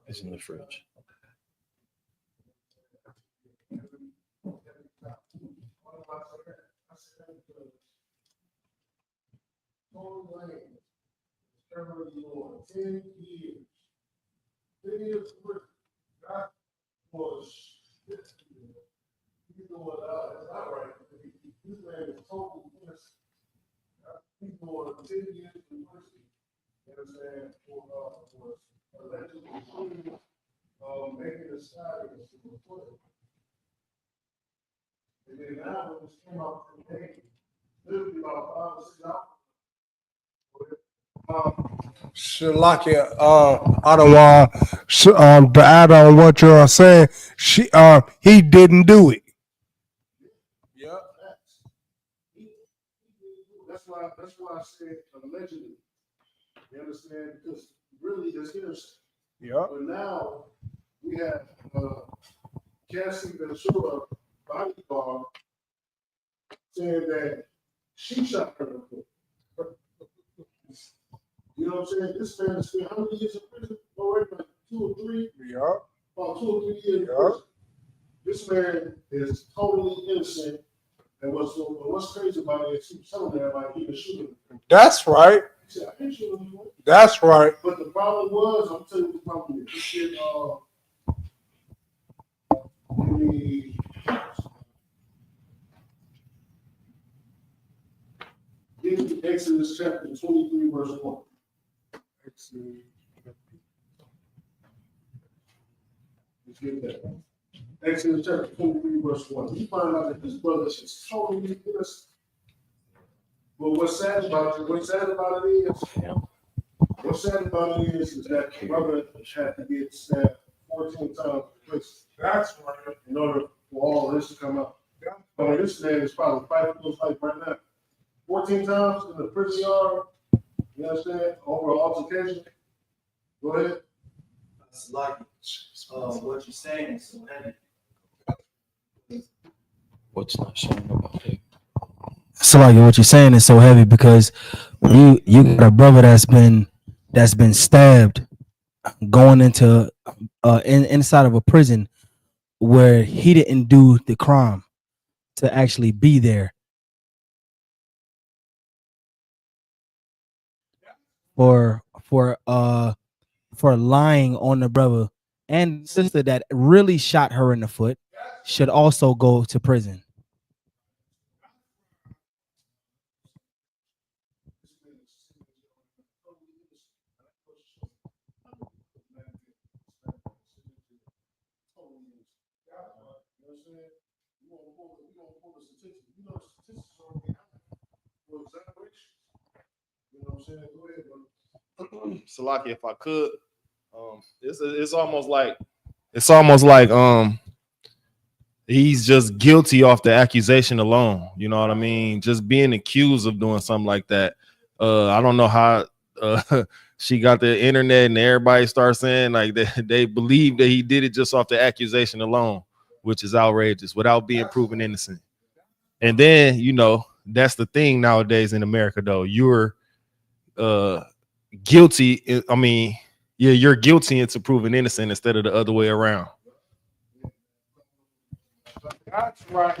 It's in the fridge. Shalakia, I don't want to add on what you're saying. He didn't do it. Yeah. That's why I said allegedly. You understand? Because really it's innocent. Yeah. But now we have Cassie Ventura bodyguard saying that she shot her in the foot. You know what I'm saying? This man has spent how many years in prison already? Like 2 or 3? Yeah. About 2 or 3 years in prison. This man is totally innocent. And what's crazy about it is he was telling everybody he was shooting. That's right. He said, I didn't shoot him. That's right. But the problem was, I'm telling you what the problem is. This shit, Exodus chapter 23, verse 1. Let's get that. Exodus chapter 23, verse 1. You find out that this brother is totally innocent. But what's sad about it is that the brother had to get stabbed 14 times in prison. That's right. In order for all of this to come out. I mean, this man is probably fighting for his life right now. 14 times in the prison yard, you understand, over an altercation. Go ahead. It's like what you're saying is so heavy. What's not showing about it? So like what you're saying is so heavy because you got a brother that's been stabbed going into inside of a prison where he didn't do the crime to actually be there for lying on the brother, and the sister that really shot her in the foot should also go to prison. Salaki, if I could, it's almost like he's just guilty off the accusation alone. You know what I mean? Just being accused of doing something like that. I don't know how she got the internet and everybody starts saying like they believe that he did it just off the accusation alone, which is outrageous without being proven innocent. And then, that's the thing nowadays in America, though. You're guilty. I mean, yeah, you're guilty into proven innocent instead of the other way around. That's right.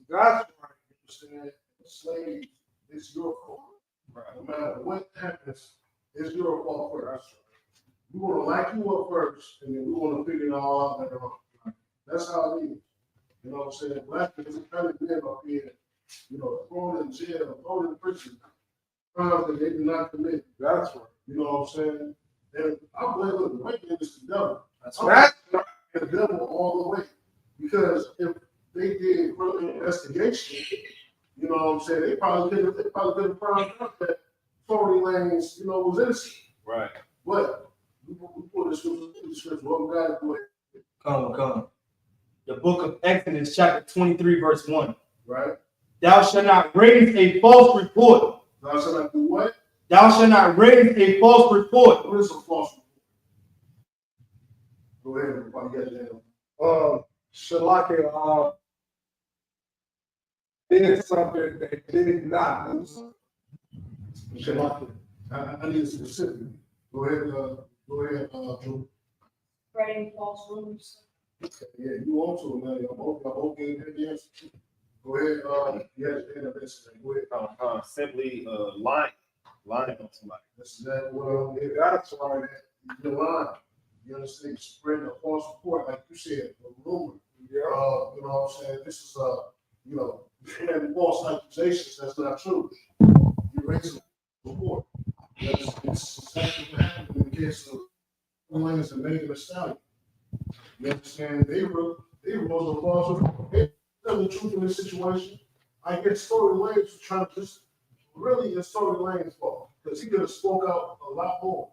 That's right. Slave is your fault. Right. No matter what happens, it's your fault first. We want to like you up first, and then we want to figure it all out later on. That's how it is. You know what I'm saying? Black people kind of live up here thrown in jail, thrown in prison, crimes that they did not commit. That's right. You know what I'm saying? And I blame the white man is the devil. That's right. The devil all the way. Because if they did further investigation, you know what I'm saying, they probably could have found out that Tory Lanez, was innocent. Right. But we put this scripture, what we gotta do it, Come. The book of Exodus, chapter 23, verse 1. right? Thou shalt not raise a false report. Thou shalt not do what? Thou shalt not raise a false report. What is a false report? Go ahead, everybody, get your hand. Shalaka, did something they did not do. Shalaka. I need a specific. Go ahead, Drew. Spreading false rumors. Yeah, you want to, man. I'm okay with the answer. Go ahead, yes, go ahead. Simply lying on somebody. This is that, well, yeah, that's right. You're lying. You understand? Spreading a false report, like you said, a rumor. Yeah. You know what I'm saying? This is, spreading false accusations that's not true. You're raising a report. This is exactly what happened in the case of Lanez and Megan Thee Stallion. You understand? They wrote a false report. They tell the truth in this situation. I guess Tory Lanez was trying to just really it's Tory Lanez's fault because he could have spoke out a lot more.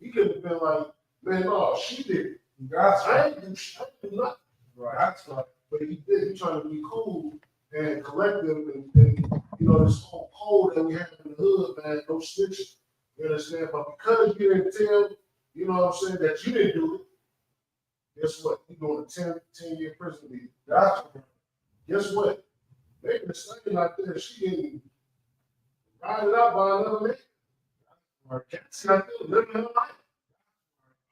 He could have been like, man, no, she did it. I didn't do nothing. Right. That's right. But he did. He trying to be cool and collective and this whole code that we have in the hood, man, no snitching. You understand? But because you didn't tell, you know what I'm saying, that you didn't do it, guess what? You're going to 10-year prison deal. That's right. Guess what? Megan Thee Stallion out there, she getting rided out by another man. Or cats out there living her life.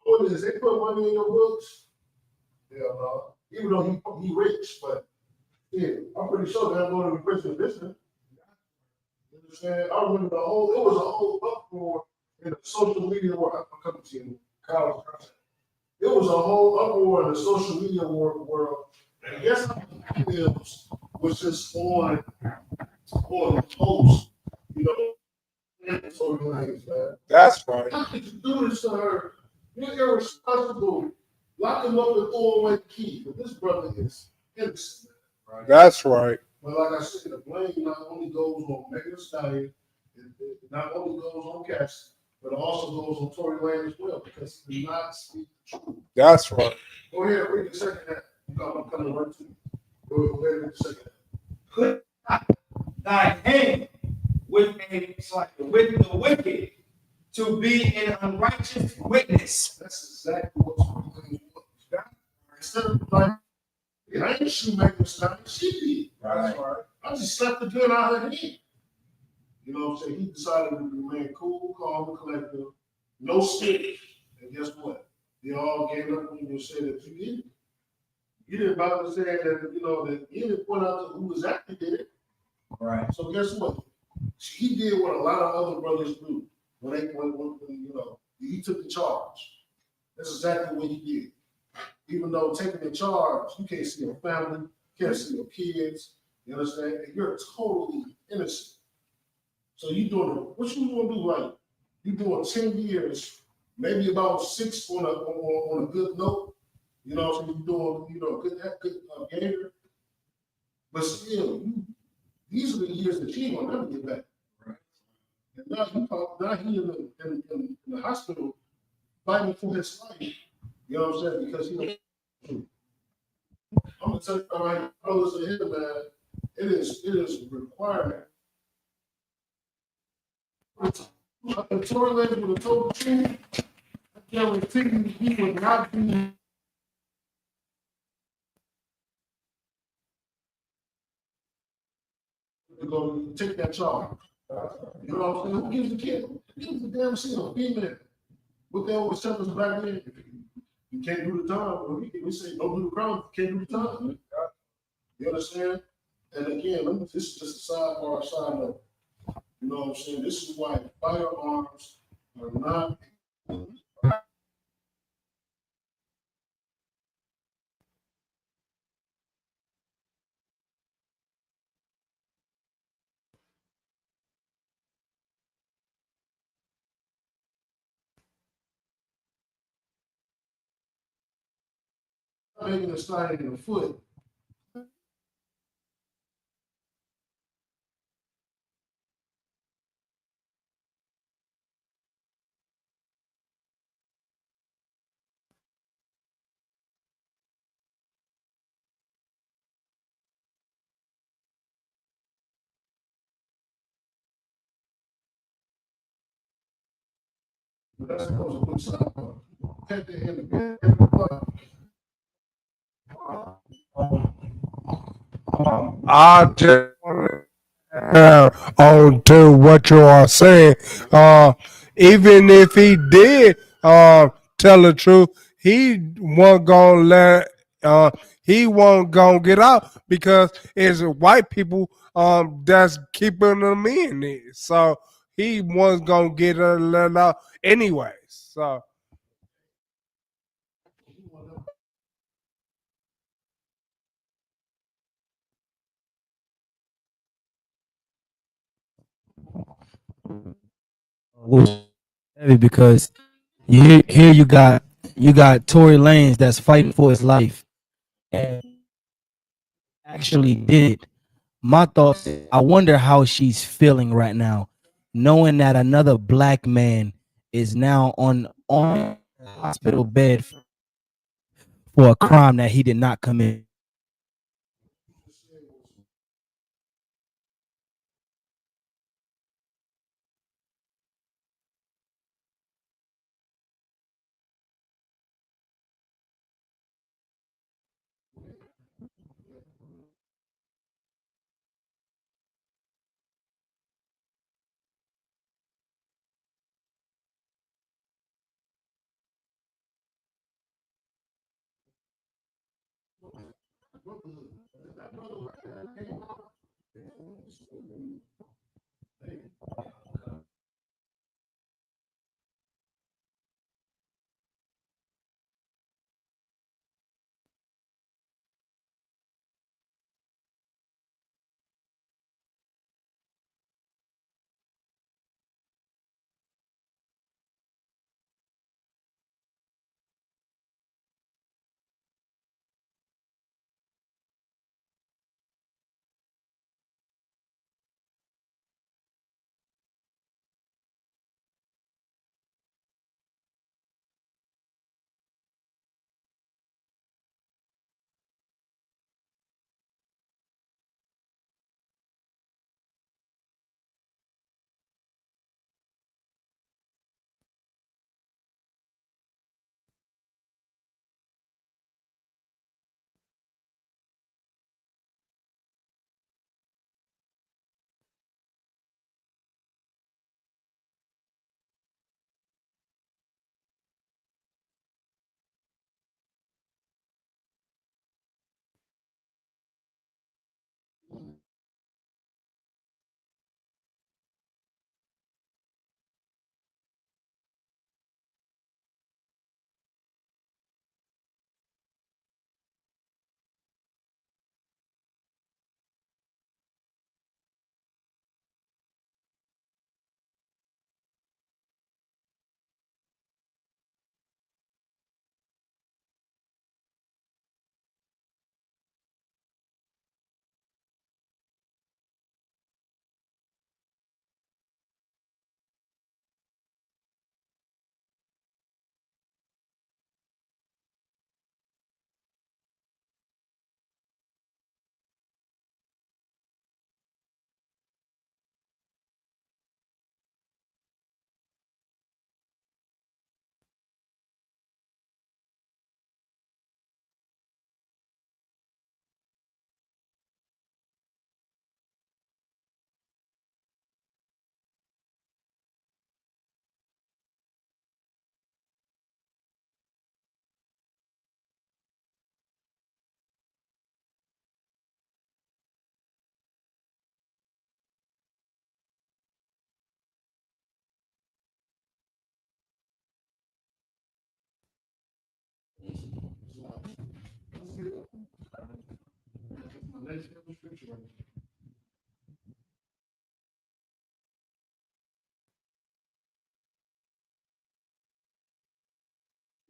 What is they put money in your books? Hell no. Even though he rich, but yeah, I'm pretty sure they're going to prison business. You understand? I remember it was a whole uproar in the social media world. I'm coming to you, college. It was a whole uproar in the social media world. And guess how many videos was just on the post, That's right. How could you do this to her? You're irresponsible. Lock him up and throw away the key. But this brother is innocent. Right? That's right. But like I said, the blame not only goes on Megan Thee Stallion, it not only goes on Cass, but it also goes on Tory Lanez as well because he did not speak the truth. That's right. Go ahead, read the second half. I'm coming right to you. Go ahead, read the second half. Put thy hand with the wicked to be an unrighteous witness. That's exactly what Tory Lanez was. Instead of like, I ain't shoot Megan Thee Stallion, she did. Right. I just slapped the gun out of her hand. You know what I'm saying? He decided to remain cool, calm, and collective, no snitch. And guess what? They all gave up on you and said that you did it. You didn't bother saying that, that you didn't point out who exactly did it. Right. So guess what? He did what a lot of other brothers do when he took the charge. That's exactly what he did. Even though taking the charge, you can't see your family, you can't see your kids, you understand? And you're totally innocent. So you doing what you gonna do? Like you doing 10 years, maybe about 6 on a good note. You know, so you doing good behavior. But still, these are the years that you ain't gonna never get back. Right. And now he in the hospital fighting for his life. You know what I'm saying? Because I'm gonna tell you, all right, brothers and him, man, it is a requirement. If Tory Lanez would have told the truth, I guarantee you he would not be. Going to take that charge. You know what I'm saying? Who gives a kid? Who gives a damn shit? A female. What they always tell us back then? You can't do the time. We say don't do the crime. You can't do the time. You understand? And again, this is just a sidebar, side note. You know what I'm saying? This is why firearms are not making a slide in the foot. That's supposed to put something. Had to in the I just on to what you are saying. Even if he did tell the truth, he won't gonna let he won't gonna get out because it's white people that's keeping them in it. So he was gonna get let out anyway. So Which is heavy because here you got Tory Lanez that's fighting for his life and actually did it. My thoughts, I wonder how she's feeling right now, knowing that another black man is now on a hospital bed for a crime that he did not commit.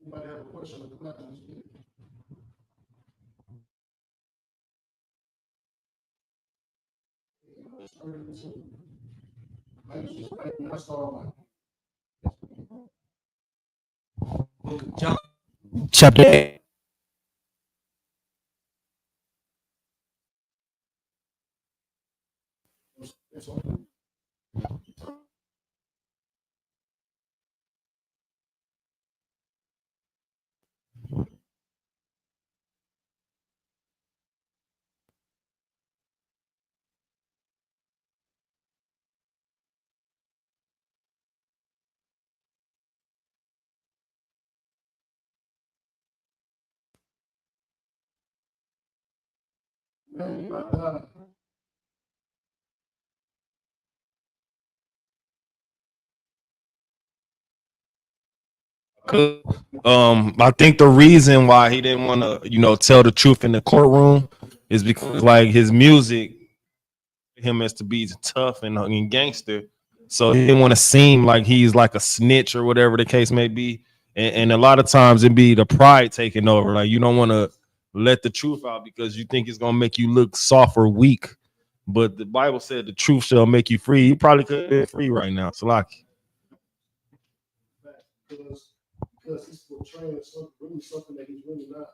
Anybody have a question or comment? That's all. John chapter 8. That's all. I think the reason why he didn't want to, tell the truth in the courtroom is because like his music, him as to be tough and gangster, so he didn't want to seem like he's like a snitch or whatever the case may be. And a lot of times it be the pride taking over. Like you don't want to let the truth out because you think it's gonna make you look soft or weak. But the Bible said the truth shall make you free. You probably could be free right now. So like, Because he's portraying something that he's really not.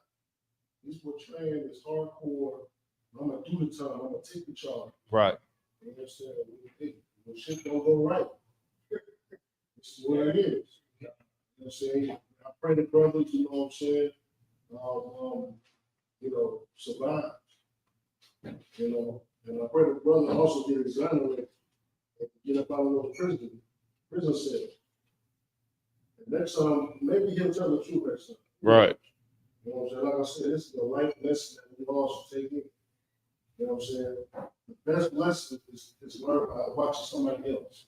He's portraying this hardcore. I'm gonna do the time. I'm gonna take the charge. right. You know what I'm saying? When shit don't go right, this is what it is. You know what I'm saying? I pray the brothers, you know what I'm saying? Survive. You know, and I pray the brother also get exonerated and get up out of the prison cell. Next time, maybe he'll tell the truth next time. Right. You know what I'm saying? Like I said, this is a life lesson that we all should take in. You know what I'm saying? The best lesson is learn by watching somebody else.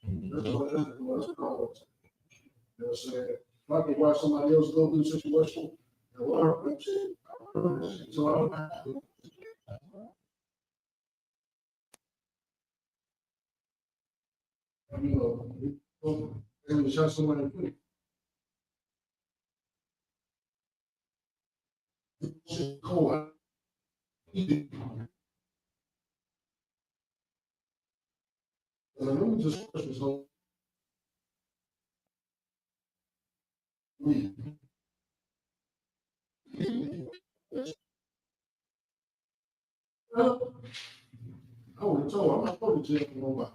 That's what it is. You know what I'm saying? If I can watch somebody else go through the situation and learn, so and shot somebody quick. Cold. Let me just push this home. I would have told him, I'm not going to jail for nobody.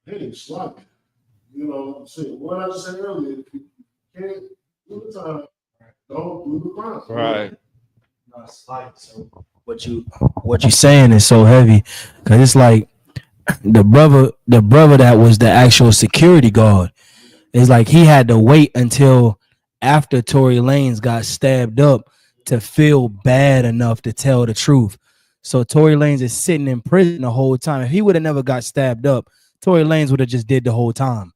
Hey, sloppy. You know, what I just said earlier, if you can't do the time, don't do the crime. Right. No, it's like so. What you saying is so heavy because it's like the brother that was the actual security guard. It's like he had to wait until after Tory Lanez got stabbed up to feel bad enough to tell the truth. So Tory Lanez is sitting in prison the whole time. If he would have never got stabbed up, Tory Lanez would have just did the whole time.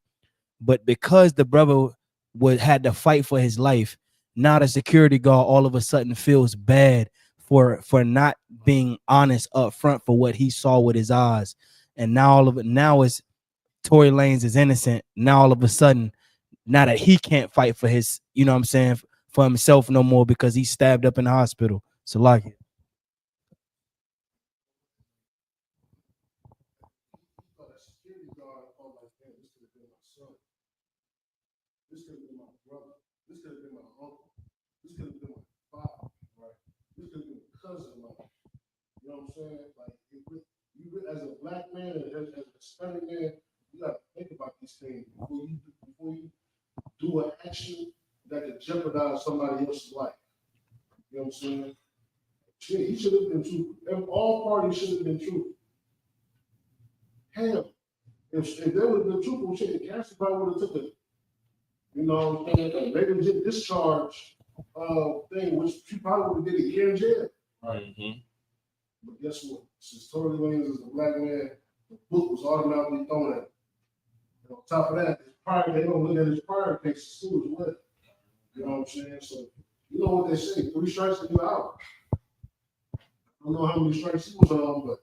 But because the brother had to fight for his life, now the security guard all of a sudden feels bad for not being honest up front for what he saw with his eyes. And now it's Tory Lanez is innocent. Now all of a sudden, now that he can't fight for his, you know what I'm saying, for himself no more because he's stabbed up in the hospital. So like it. Security guard felt like, man, this could have been my son. This could have been my brother. This could have been my uncle. This could have been my father. Right? This could have been a cousin. Like, you know what I'm saying? Like, you as a black man and as a Hispanic man, you got to think about these things before you do an action that could jeopardize somebody else's life. You know what I'm saying? Yeah, he should have been truthful. All parties should have been truthful. Hell, if there would have been truthful shit, Cassie probably would have took it. You know, maybe get discharge thing, which she probably would have did a year in jail. Mm-hmm. But guess what? Since Tory Lanez is a black man, the book was automatically thrown at him. And on top of that, they don't look at his prior cases too as well. You know what I'm saying? So you know what they say, 3 strikes and you're out. I don't know how many strikes he was on, but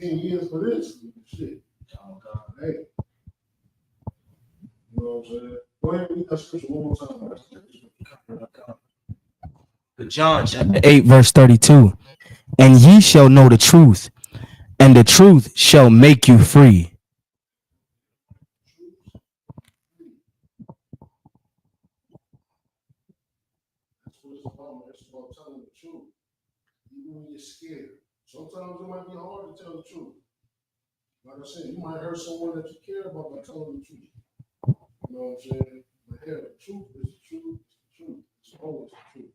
10 years for this shit. Oh God. Hey. You know what I'm saying? Go ahead and read that scripture one more time. John chapter 8, verse 32. And ye shall know the truth, and the truth shall make you free. That's what it's about. It's about telling the truth. Even when you're scared. Sometimes it might be hard to tell the truth. Like I said, you might hurt someone that you care about by telling the truth. You know what I'm saying? But yeah, the truth is the truth. It's the truth. It's always the truth.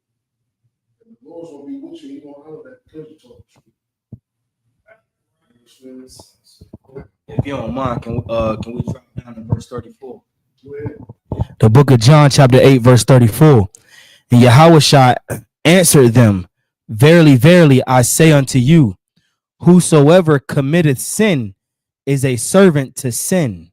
And the Lord's gonna be with you. He gonna honor that because you told the truth. You understand? If you don't mind, can we drop down to verse 34? Go ahead. The book of John, chapter 8, verse 34. And Yahushua answered them, Verily, verily, I say unto you, whosoever committeth sin is a servant to sin.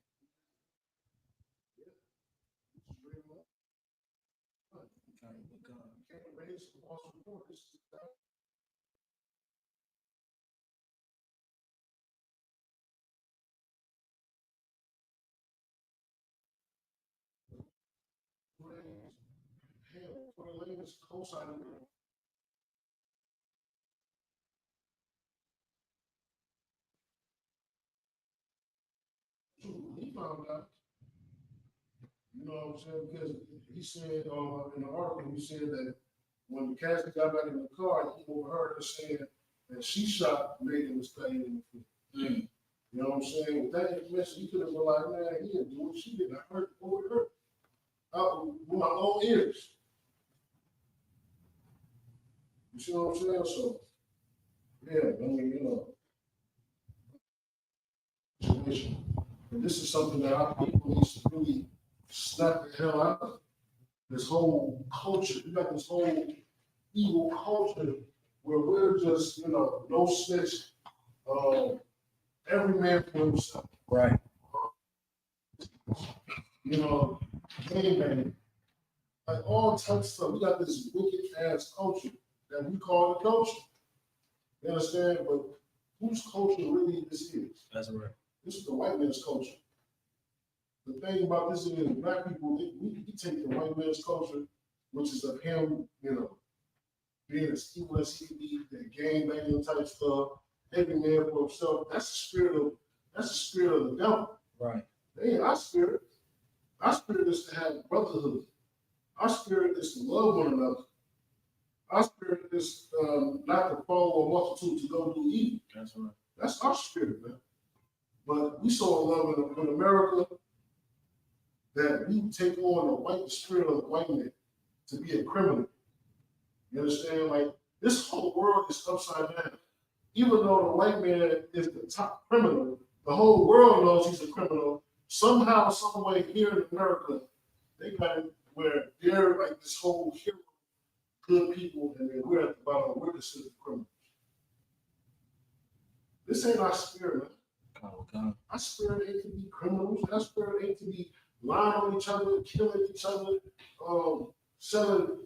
He found out. You know what I'm saying? Because he said in the article, he said that when the casket got back in the car, he overheard her saying that she shot made a mistake in the foot. You know what I'm saying? With that information, he could have been like, man, he didn't do what she did. I heard what we heard. With my own ears. You see what I'm saying? So, yeah, I mean, you know, situation. And this is something that our people need to really snap the hell out of. This whole culture, you got this whole evil culture where we're just, you know, no snitch, every man for himself. Right. You know, gangbang, like all types of stuff. We got this wicked ass culture that we call the culture. You understand? But whose culture really this is? That's right. This is the white man's culture. The thing about this is black people, we take the white man's culture, which is of him, you know, being as evil as he be, that gang banging type stuff, every man for himself. That's the spirit of the devil. Right. That ain't our spirit. Our spirit is to have brotherhood. Our spirit is to love one another. Our spirit is not to follow a multitude to go do evil. That's right. That's our spirit, man. But we so in love in America that we take on the spirit of the white man to be a criminal. You understand? Like, this whole world is upside down. Even though the white man is the top criminal, the whole world knows he's a criminal. Somehow, some way here in America, they got it where they're like this whole hero, good people, and then we're at the bottom, we're considered criminals. This ain't our spirit, man. Okay. Our spirit ain't to be criminals. Our spirit ain't to be lying on each other, killing each other, selling,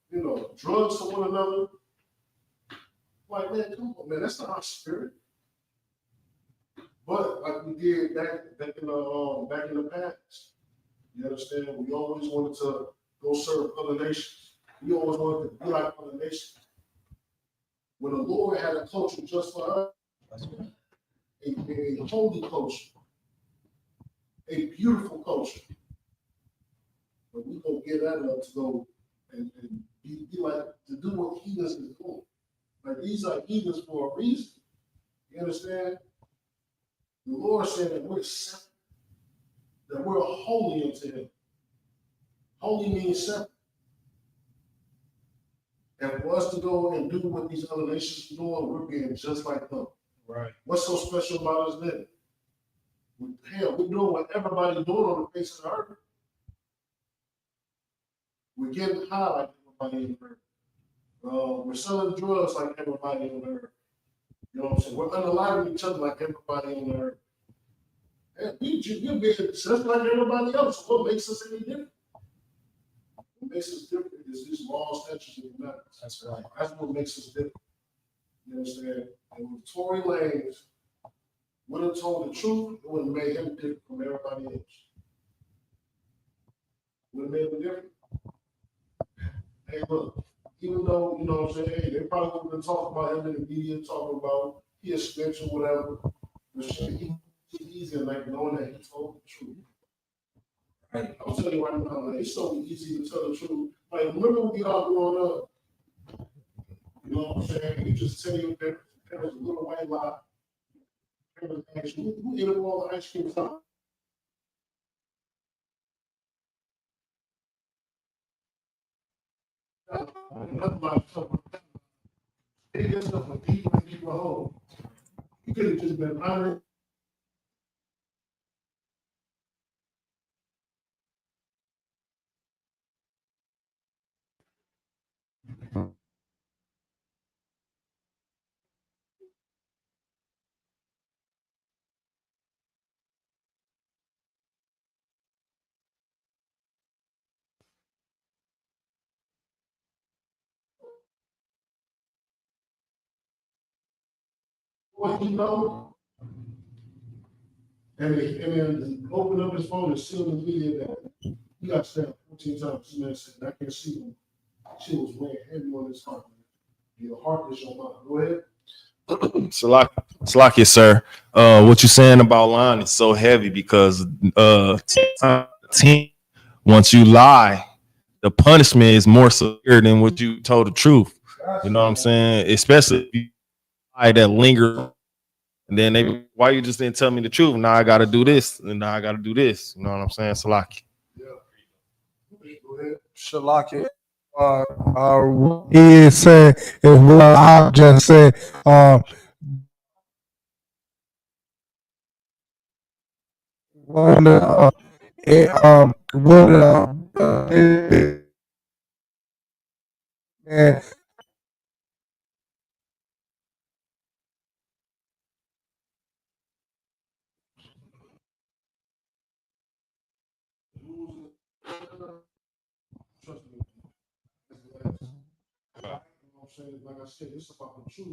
you know, drugs to one another. Like, man, come on, man, that's not our spirit. But like we did back in the past, you understand? We always wanted to go serve other nations. We always wanted to be like other nations. When the Lord had a culture just for us, a holy culture, a beautiful culture. But we gonna get that up to go and be like to do what heathens is doing. Like, these are heathens for a reason. You understand? The Lord said that we're separate, that we're holy unto him. Holy means separate. And for us to go and do what these other nations are doing, we're being just like them. Right. What's so special about us then? Hell, we're doing what everybody's doing on the face of the earth. We're getting high like everybody on the earth. We're selling drugs like everybody on the earth. You know what I'm saying? We're unaliving each other like everybody on the earth. And we're being just like everybody else. What makes us any different? What makes us different is these laws, statutes, and commandments. That's right. That's what makes us different. You understand? And with Tory Lanez would have told the truth, it would have made him different from everybody else. Would have made him different. Hey, look, even though, you know what I'm saying, hey, they probably would have been talking about him in the media, talking about he a snitch or whatever. But shit, he easy like knowing that he told the truth. Right. I'm telling you right now, man, it's so easy to tell the truth. Like, remember when we all growing up? You know what I'm saying? You just tell your parents a little white lie. Parents ask you, who ate up all the ice cream? Nothing like something. They get stuff a deeper and deeper hole. You could have just been honest. What you know, and then open up his phone and see on the video that he got stabbed 14 times. This man said, I can't see him. She was weighing heavy on his heart. Your heart is your mind. Go ahead. Salakia, sir. What you're saying about lying is so heavy because once you lie, the punishment is more severe than what you told the truth. You know what I'm saying? Especially if you lie that lingers. And then why you just didn't tell me the truth? Now I got to do this, and now I got to do this. You know what I'm saying? Salakia. Yeah. Go ahead. Shalaki. He is saying is what I just said. When man, Trust me. You know what I'm saying? Like I said, it's about the truth.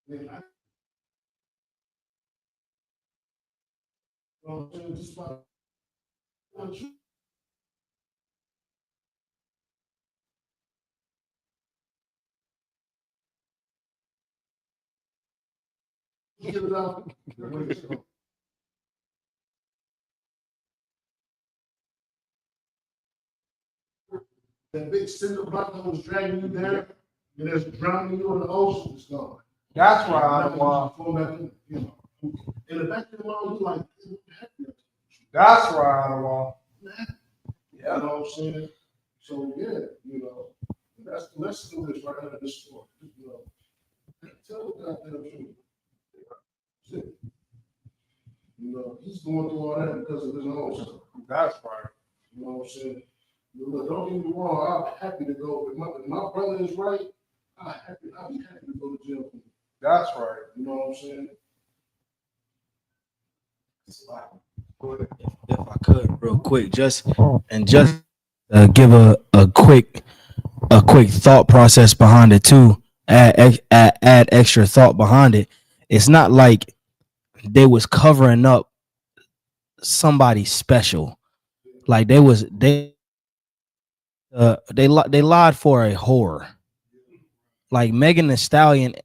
And I, you know what I'm saying? Just about the truth. Get it out. That big cinder block that was dragging you down and that's drowning you in the ocean is gone. that's why I want. You know, in the back of your mind, you're like, That's why I want. you know what I'm saying? So yeah, you know, let's do this right out of this story. You know, tell the goddamn truth. That's it. You know, he's going through all that because of his own stuff. That's right. You know what I'm saying? Look, don't get me wrong, I'm happy to go. If my brother is right, I'll be happy to go to jail for him. That's right. You know what I'm saying? If I could, real quick, just give a quick thought process behind it too. Add extra thought behind it. It's not like they was covering up somebody special. Like they lied for a whore. Like Megan Thee Stallion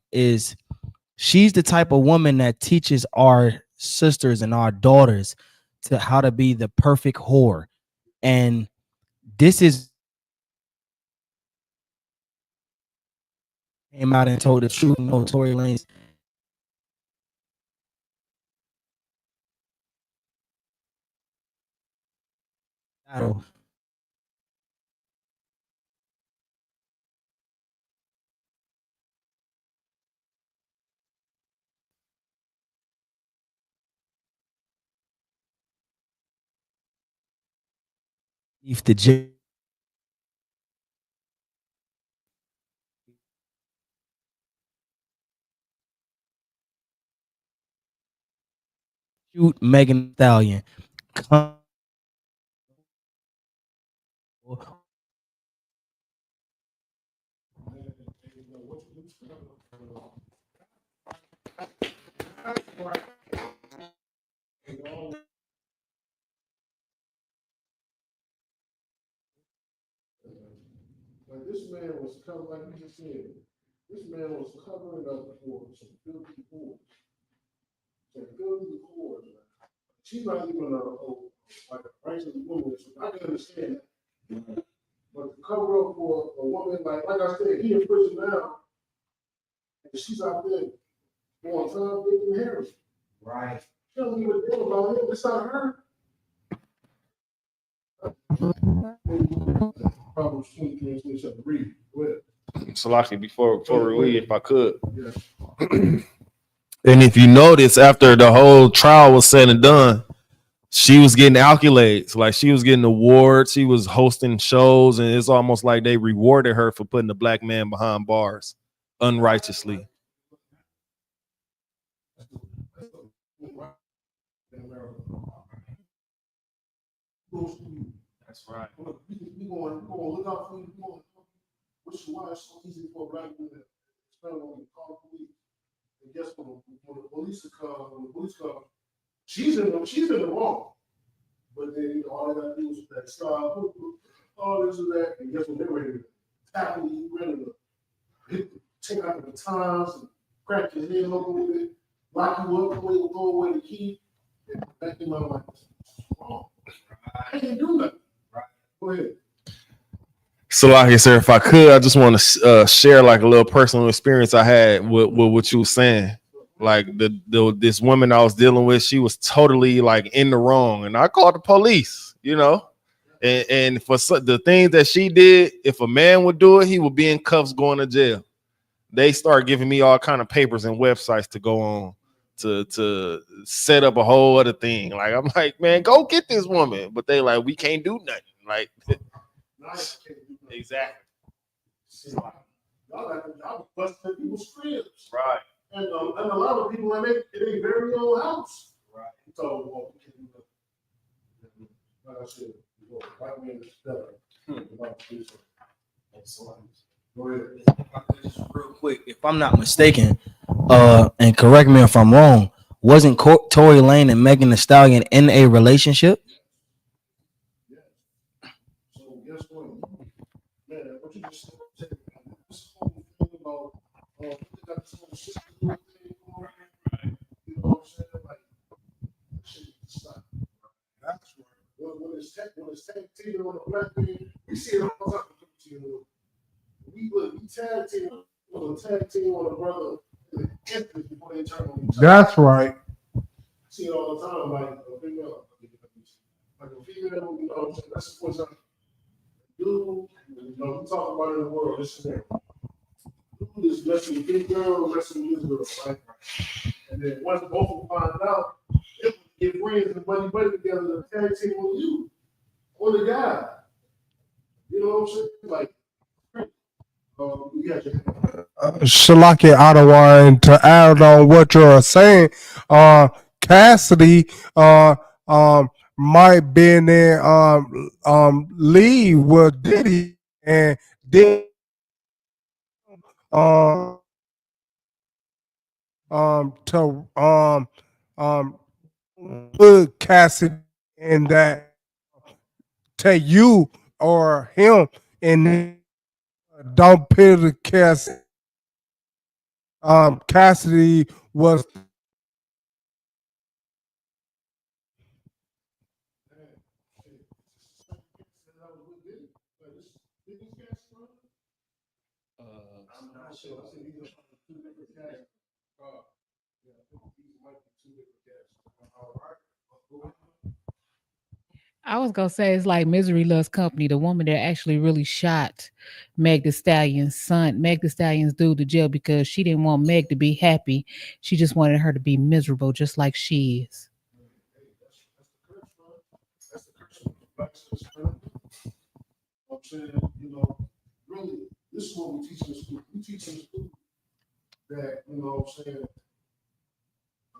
she's the type of woman that teaches our sisters and our daughters to how to be the perfect whore. And this is came out and told the truth. No, Tory Lanez battle. If the shoot Megan Thee Stallion. man was covering, like you just said, this man was covering up for some filthy whores. Some filthy whores, man. She's not even like a righteous woman, so I can understand that. But to cover up for a woman, like I said, he in prison now, and she's out there going time getting Harris. Right. She don't give a damn about him. It's not her. Proverbs 23 and 7. Read. Go ahead. Salaki, before we leave, if I could. Yeah. And if you notice, after the whole trial was said and done, she was getting accolades. Like she was getting awards. She was hosting shows, and it's almost like they rewarded her for putting the black man behind bars unrighteously. That's right. We going look out for you. Which is why it's so easy for a black woman to spend on the call police. And guess what? When the police come, she's in the wrong. But then all they gotta do is that style, all this and that, and guess what? They're ready to tackle you, ready to take out the batons and crack your head open with it, lock you up, throw away the key, and back in my life. Wrong. I can't do nothing. Right. Go ahead. So, like, sir, if I could, I just want to share like a little personal experience I had with what you were saying. Like this woman I was dealing with, she was totally like in the wrong, and I called the police. You know, and for the things that she did, if a man would do it, he would be in cuffs, going to jail. They start giving me all kind of papers and websites to go on to set up a whole other thing. Like I'm like, man, go get this woman, but they like, we can't do nothing. Like. Exactly. Y'all busting people's cribs. Right. And a lot of people in their very own house. Right. So, well, we can do that. Like I said, white man is better. Go ahead. Just real quick, if I'm not mistaken, and correct me if I'm wrong, wasn't Tory Lane and Megan Thee Stallion in a relationship? So guess what? Man, what you just said, this whole thing about we got this whole system thing going on, you know what I'm saying? Like, shit needs to stop. That's right. When it's tag teaming on a black man, we see it all the time. We tag team on a brother before they turn on each other. That's right. See it all the time, like a female, you know what I'm saying? That's what's up. Dude, you know, we talk about it in the world, this is that. Dude is messing with big girl, messing with this girl, right? And then once both of them find out, they get friends and buddy together to tag team on you, or the guy. You know what I'm saying? Like, yeah. Shalaki Ottawa, and to add on what you're saying, Cassidy might be in there leave with Diddy and did to put Cassidy in that to you or him, and don't put the Cassidy. Cassidy was I'm not sure. I said these are two different cats. Yeah, these might be two different cats. All right. I was gonna say it's like Misery Loves Company, the woman that actually really shot Meg Thee Stallion's son, Meg Thee Stallion's dude to jail because she didn't want Meg to be happy. She just wanted her to be miserable, just like she is. That's the curse. That's the curse. I'm saying, you know, really, this is what we teach in school. We teach in school that, you know what I'm saying,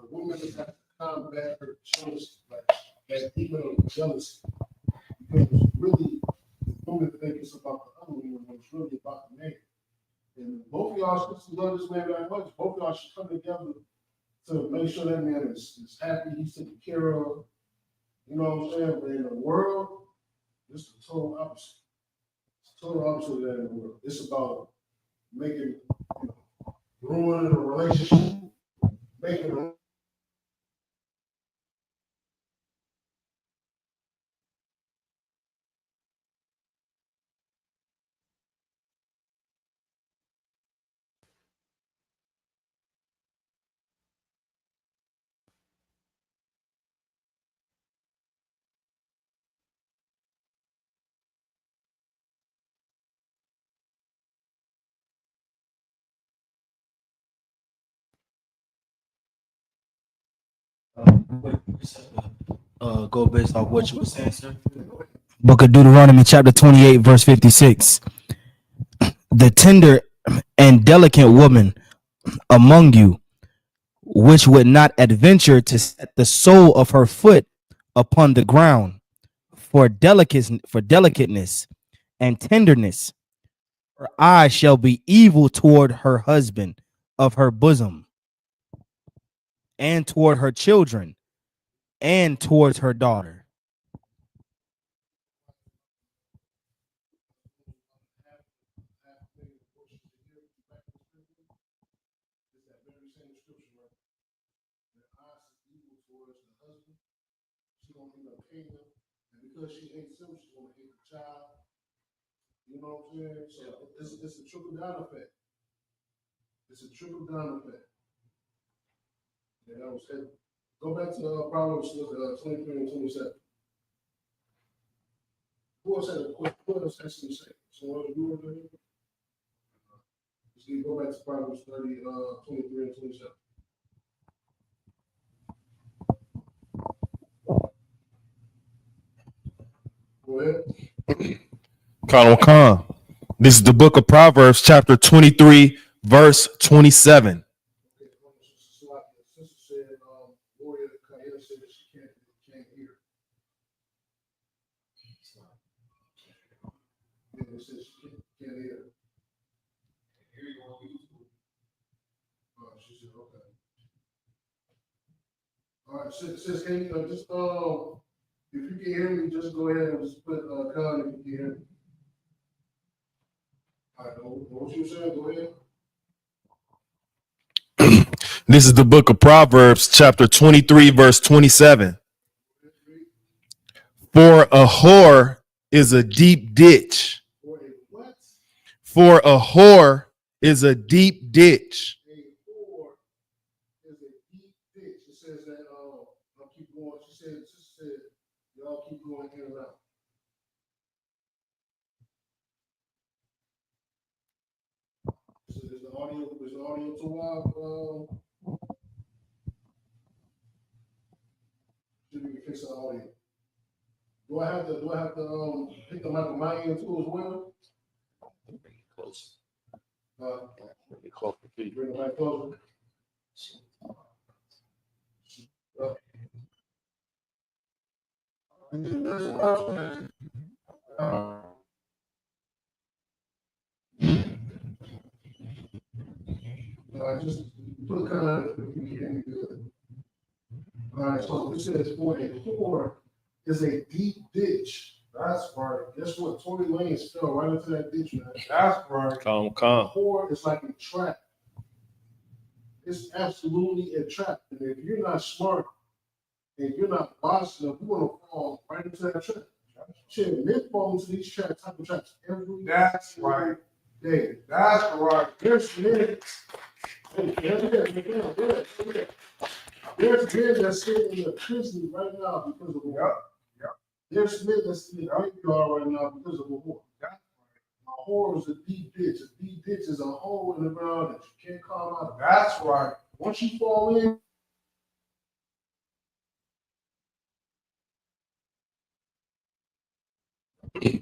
a woman has to combat her jealousy, like that female jealousy. Because really, the woman think it's about the other woman when it's really about the man. And both of y'all supposed to love this man that much. Both of y'all should come together to make sure that man is happy, he's taken care of. You know what I'm saying? But in the world, it's the total opposite. It's total opposite of that in the world. It's about making, ruining a relationship, making a Go based off what you were saying, sir. Book of Deuteronomy, chapter 28, verse 56. The tender and delicate woman among you, which would not adventure to set the sole of her foot upon the ground, for delicateness and tenderness, her eye shall be evil toward her husband of her bosom, and toward her children, and towards her daughter. that very same scripture right there. The eyes is evil towards the husband. She gonna end up hating him, and because she hates him, she's gonna hate the child. You know what I'm saying? So it's a trickle down effect. It's a trickle down effect. Yeah, that was heavy. Go back to Proverbs 23 and 27. Who else had a question? Who else has something to say? Someone else do it? Just go back to Proverbs 23 and 27. Go ahead. Khan. This is the book of Proverbs, chapter 23, verse 27. Sister said, Gloria Kayana said that she can't hear. Yeah, it says she can't hear. She said, okay. All right, sis, can you just if you can hear me, just go ahead and just put Khan if you can hear me. All right, what you saying? Go ahead. This is the book of Proverbs, chapter 23, verse 27. For a whore is a deep ditch. For a what? For a whore is a deep ditch. A whore is a deep ditch. It says that I'll keep going. She said, y'all keep going in and out. So is the audio too loud? See if we can fix the audio. Do I have to pick the mic on my end too as well? Close. Bring Get close. the mic closer. Just put kind of good. All right, so it says for a whore is a deep ditch. That's right. Guess what? Tory Lanez fell right into that ditch, man. That's right. Khan. A whore is like a trap. It's absolutely a trap. And if you're not smart and you're not wise enough, you're gonna fall right into that trap. Shit, men fall into these type of traps every single day. That's right. There's men. There's men that's sitting in the prison right now because of a whore. There's men that's in the graveyard right now because of a whore. A whore is a deep ditch. A deep ditch is a hole in the ground that you can't climb out of. That's right. Once you fall in,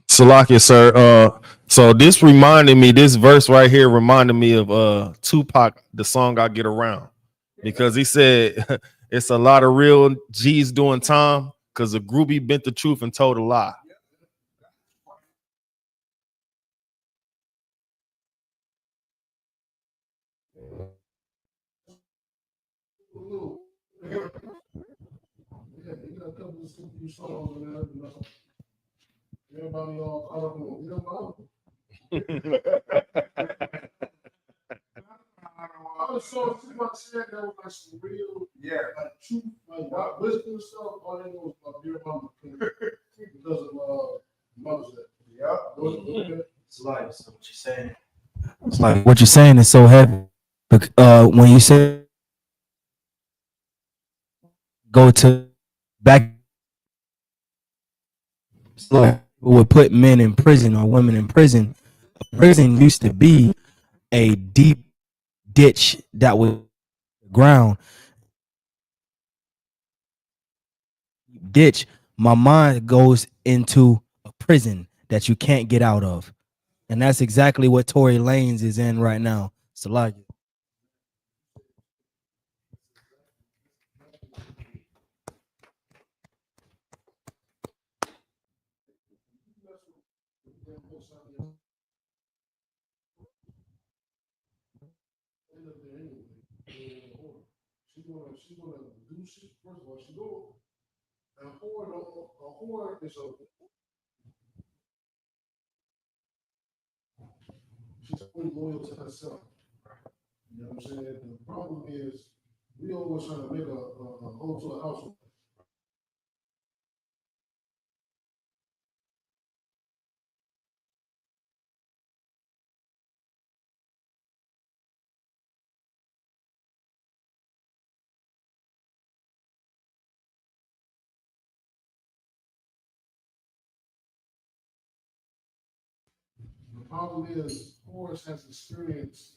Salakia, sir. So this verse right here reminded me of Tupac, the song I Get Around. Because he said it's a lot of real G's doing time because a groupie bent the truth and told a lie. you got a couple of few songs in there. Everybody all caught up on them. I saw too much shit that was like some real, like truth, like not wisdom stuff. All they know is my dear mama because of Mother's Day. Yeah. It's like, so what you saying? It's like what you're saying is so heavy. When you say go to back, like would put men in prison or women in prison. Prison used to be a deep ditch that was ground ditch. My mind goes into a prison that you can't get out of, and that's exactly what Tory Lanez is in right now. So like, She's gonna do shit. First of all, she go a whore is she's only loyal to herself. You know what I'm saying? The problem is we always trying to make a hoe to a household. The problem is Horace has experience.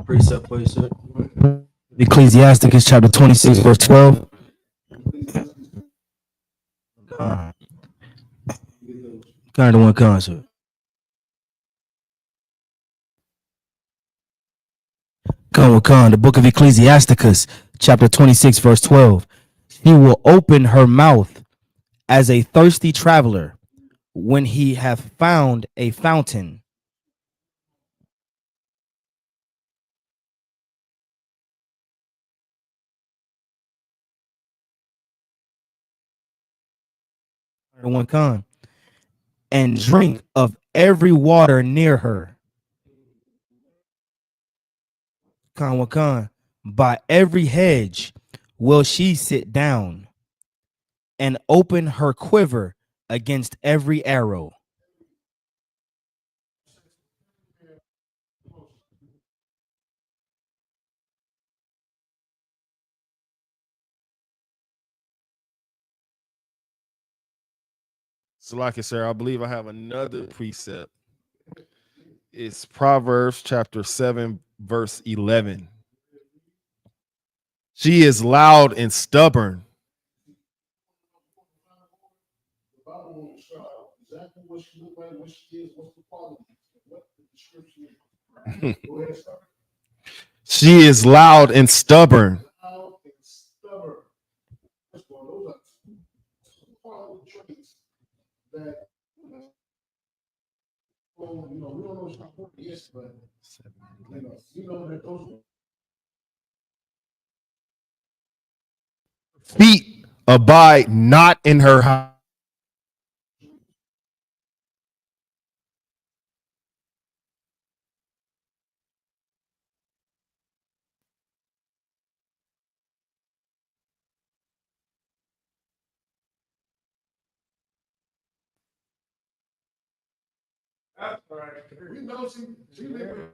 precept for you, sir. Ecclesiasticus chapter 26, verse 12. Kind of one concert. Con, the book of Ecclesiasticus, chapter 26, verse 12. He will open her mouth as a thirsty traveler when he hath found a fountain. One con. And drink of every water near her. Con. By every hedge will she sit down and open her quiver against every arrow. So, like I said, I believe I have another precept. It's Proverbs chapter 7, verse 11. She is loud and stubborn. The Bible will describe exactly what she looked like, what she is, what's the quality, what the description is. Go ahead, start. She is loud and stubborn. Loud and stubborn. First of all, those are two quality traits that, well, we don't know how important it is, but you know that those Feet abide not in her house. That's right. We know she living.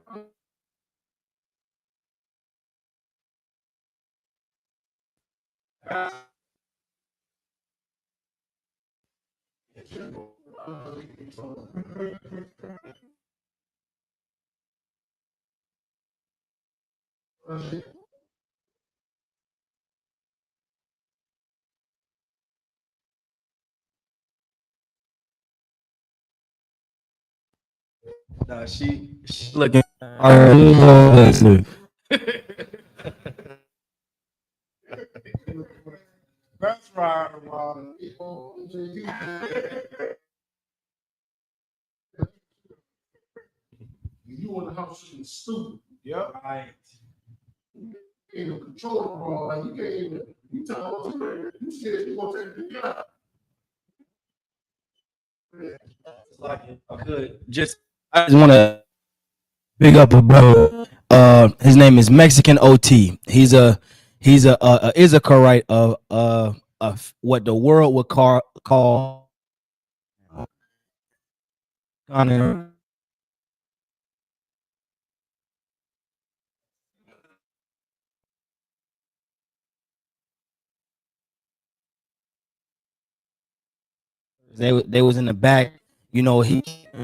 Nah, she looking. Listen. That's right, Ron. You in the house shooting stupid. Yep. Right. You can't even control the ball. Like you can't even. You tell her you scared you gonna take the guy. I just want to big up a bro. His name is Mexican OT. He's a Issacharite of what the world would call they was in the back. You know,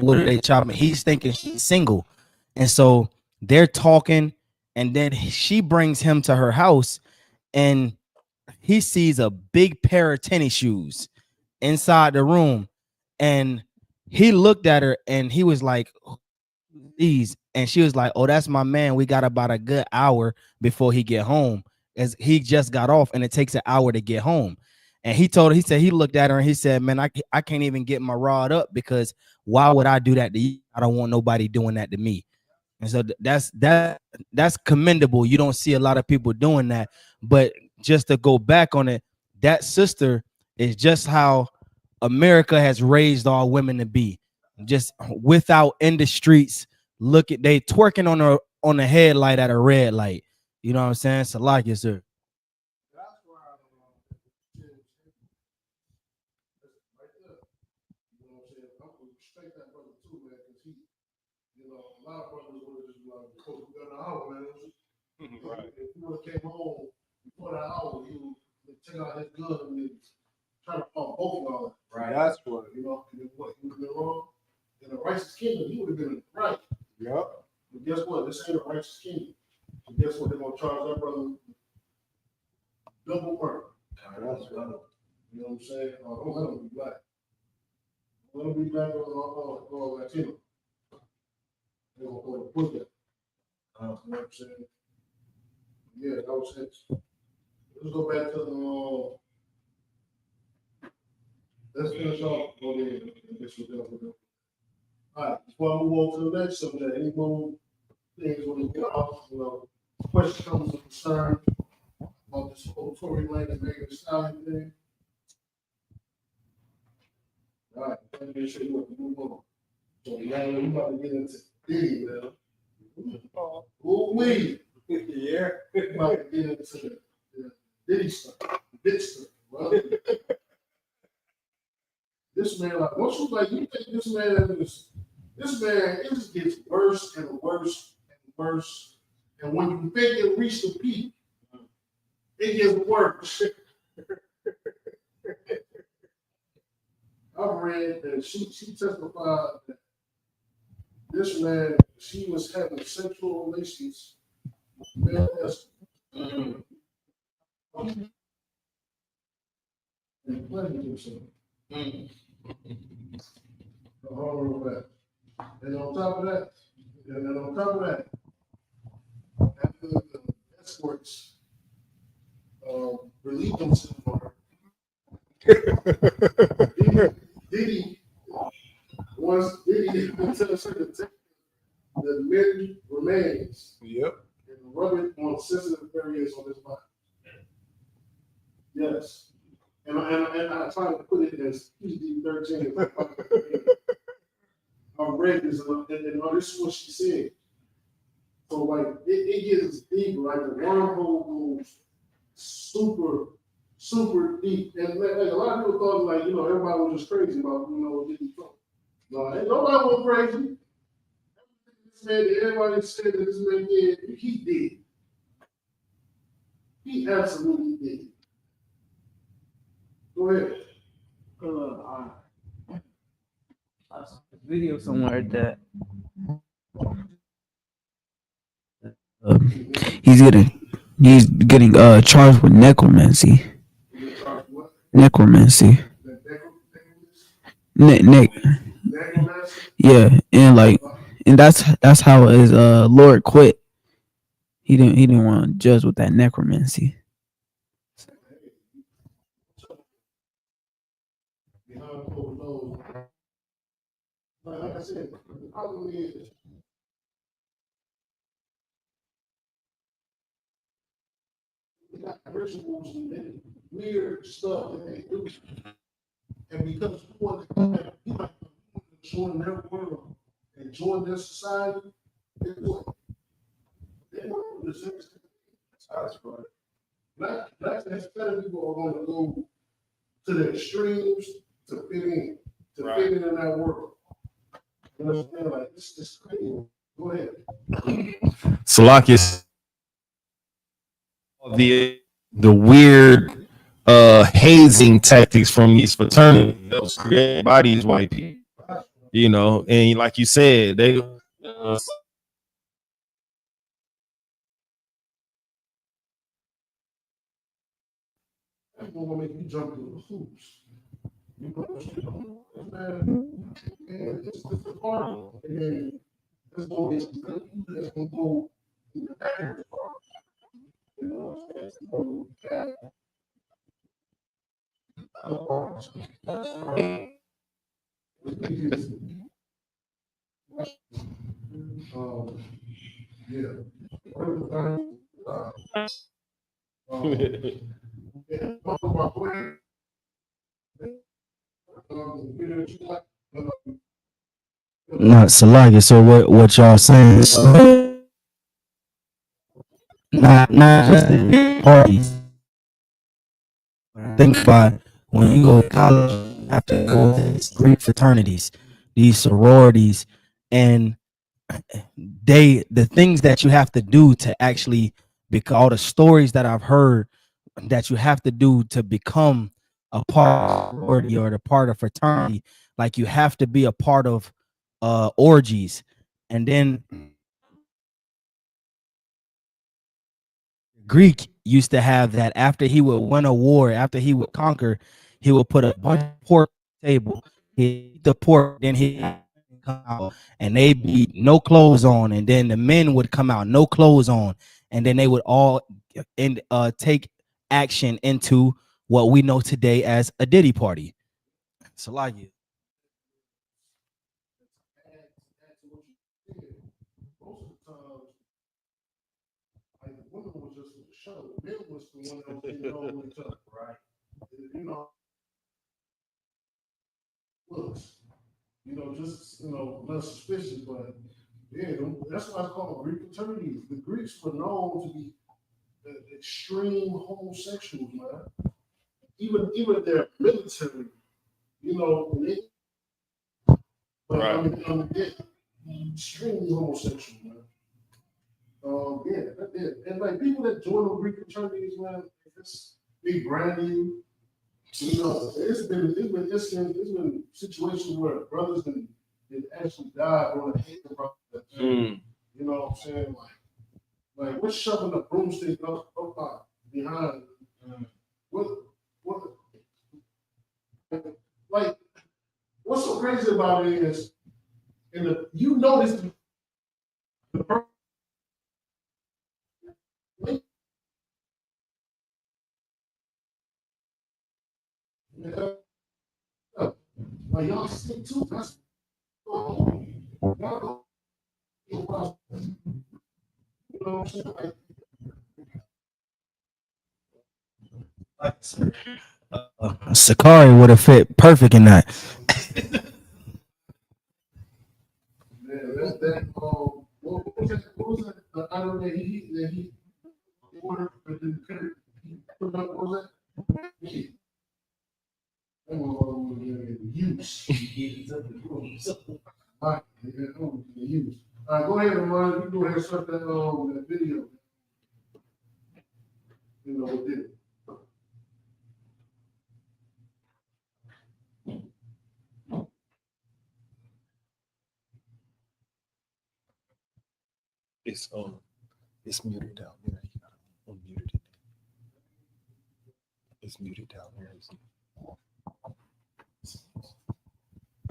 what are they chopping? He's thinking she's single, and so they're talking, and then she brings him to her house, and he sees a big pair of tennis shoes inside the room, and he looked at her, and he was like, "These," and she was like, "Oh, that's my man. We got about a good hour before he get home, as he just got off, and it takes an hour to get home." And he told her, he said he looked at her and he said, "Man, I can't even get my rod up because why would I do that to you? I don't want nobody doing that to me." And so that's commendable. You don't see a lot of people doing that. But just to go back on it, that sister is just how America has raised all women to be. Just without in the streets, look at they twerking on a headlight at a red light. You know what I'm saying? So like it, sir. That's why right there. You know what I'm saying? I'm gonna respect that brother too, man, because he, a lot of brothers would have just been like, "Coach, we got an hour, man." Right. If he would have came home before that hour, he would take out his gun and try to pump both of y'all. Right. That's what. And what he would have been wrong. In a righteous kingdom, he would have been right. Yep. But guess what? This ain't a righteous kingdom. So guess what? They're gonna charge that brother double murder. That's right. You know what I'm saying? Don't let him be black. Let him be black or Latino. They're gonna go to put that. You know what I'm saying? Yeah, that was it. Let's go back to let's finish off on the this was done. All right, before I move on to the next subject, any more things want to get off, questions, comments, or concerns about this whole Tory Lane and Megan Thee Stallion thing? All right, let me make sure you move on. So now we about to get into Diddy, man. We yeah, we about to get into the Diddy stuff, the big stuff, bro. This man, like, once you like, you think this man it just gets worse and worse and worse. And when you think it reached the peak, it gets worse. I've read that she testified that this man, she was having sexual relations with male escorts and playing himself. All of that. And on top of that, after the escorts relieved themselves on her, Diddy tells her to take the men remains. Yep. And rub it on sensitive areas on his body. Yes. And I try to put it as PG-13. I read this and this is what she said. So like it gets deep, like the wormhole goes super, super deep. And like, a lot of people thought like, everybody was just crazy about, Diddy Trump. No, ain't nobody was crazy. everybody said that this man did. He did. He absolutely did. Go ahead. I saw a video somewhere that he's getting charged with necromancy. Necromancy. Ne- yeah, and that's how his Lord quit. He didn't want to judge with that necromancy. Behind closed doors. Like I said, the problem is we got rituals and weird stuff that they do. And because people want to join their world and join their society, they want the same thing. That's right. Black and Hispanic people are going to go to the extremes to fit in, fit in that world. You understand? Like, this is crazy. Go ahead. Salakis, the weird hazing tactics from these fraternities that was created by these white people, you know, and like you said, they I'm gonna make you jump through the hoops. You man, it's the part, and it's gonna go. You know, yeah. Yeah. Not Salagi. So what y'all saying is not just the parties. Think about it. When you go to college, you have to go to these Greek fraternities, these sororities, and the things that you have to do to actually, because all the stories that I've heard that you have to do to become a part of sorority or the part of fraternity, like you have to be a part of orgies, and then Greek used to have that after he would win a war, after he would conquer, he would put a bunch of pork on the table. He'd eat the pork, then he'd come out and they'd be no clothes on, and then the men would come out no clothes on, and then they would all take action into what we know today as a Diddy party. So like you. Most of the times, like the women was just for the show. The men was the one that was getting over each other, right? You know, looks, just less suspicious, but yeah, that's why it's called Greek fraternities. The Greeks were known to be extreme homosexuals, man. Even their military, they, but Right. I mean, they're extremely homosexual, man. Yeah, and like people that join the Greek fraternities, man, they brand you. It's been situations where brothers did actually die on the hate the brother. You know what I'm saying? Like what's shoving a broomstick up behind? What like what's so crazy about it is you notice the person. Like y'all stick to that's y'all you know what I'm saying? Sakari would have fit perfect in that. Yeah, what was that? The item that he ordered, but then he put up, what was that? Yeah. That was use. Right, yeah, that was use. All right, go ahead and run. You go ahead and start that video. You know what did it. It's muted down there. You gotta unmute it. It's muted down there.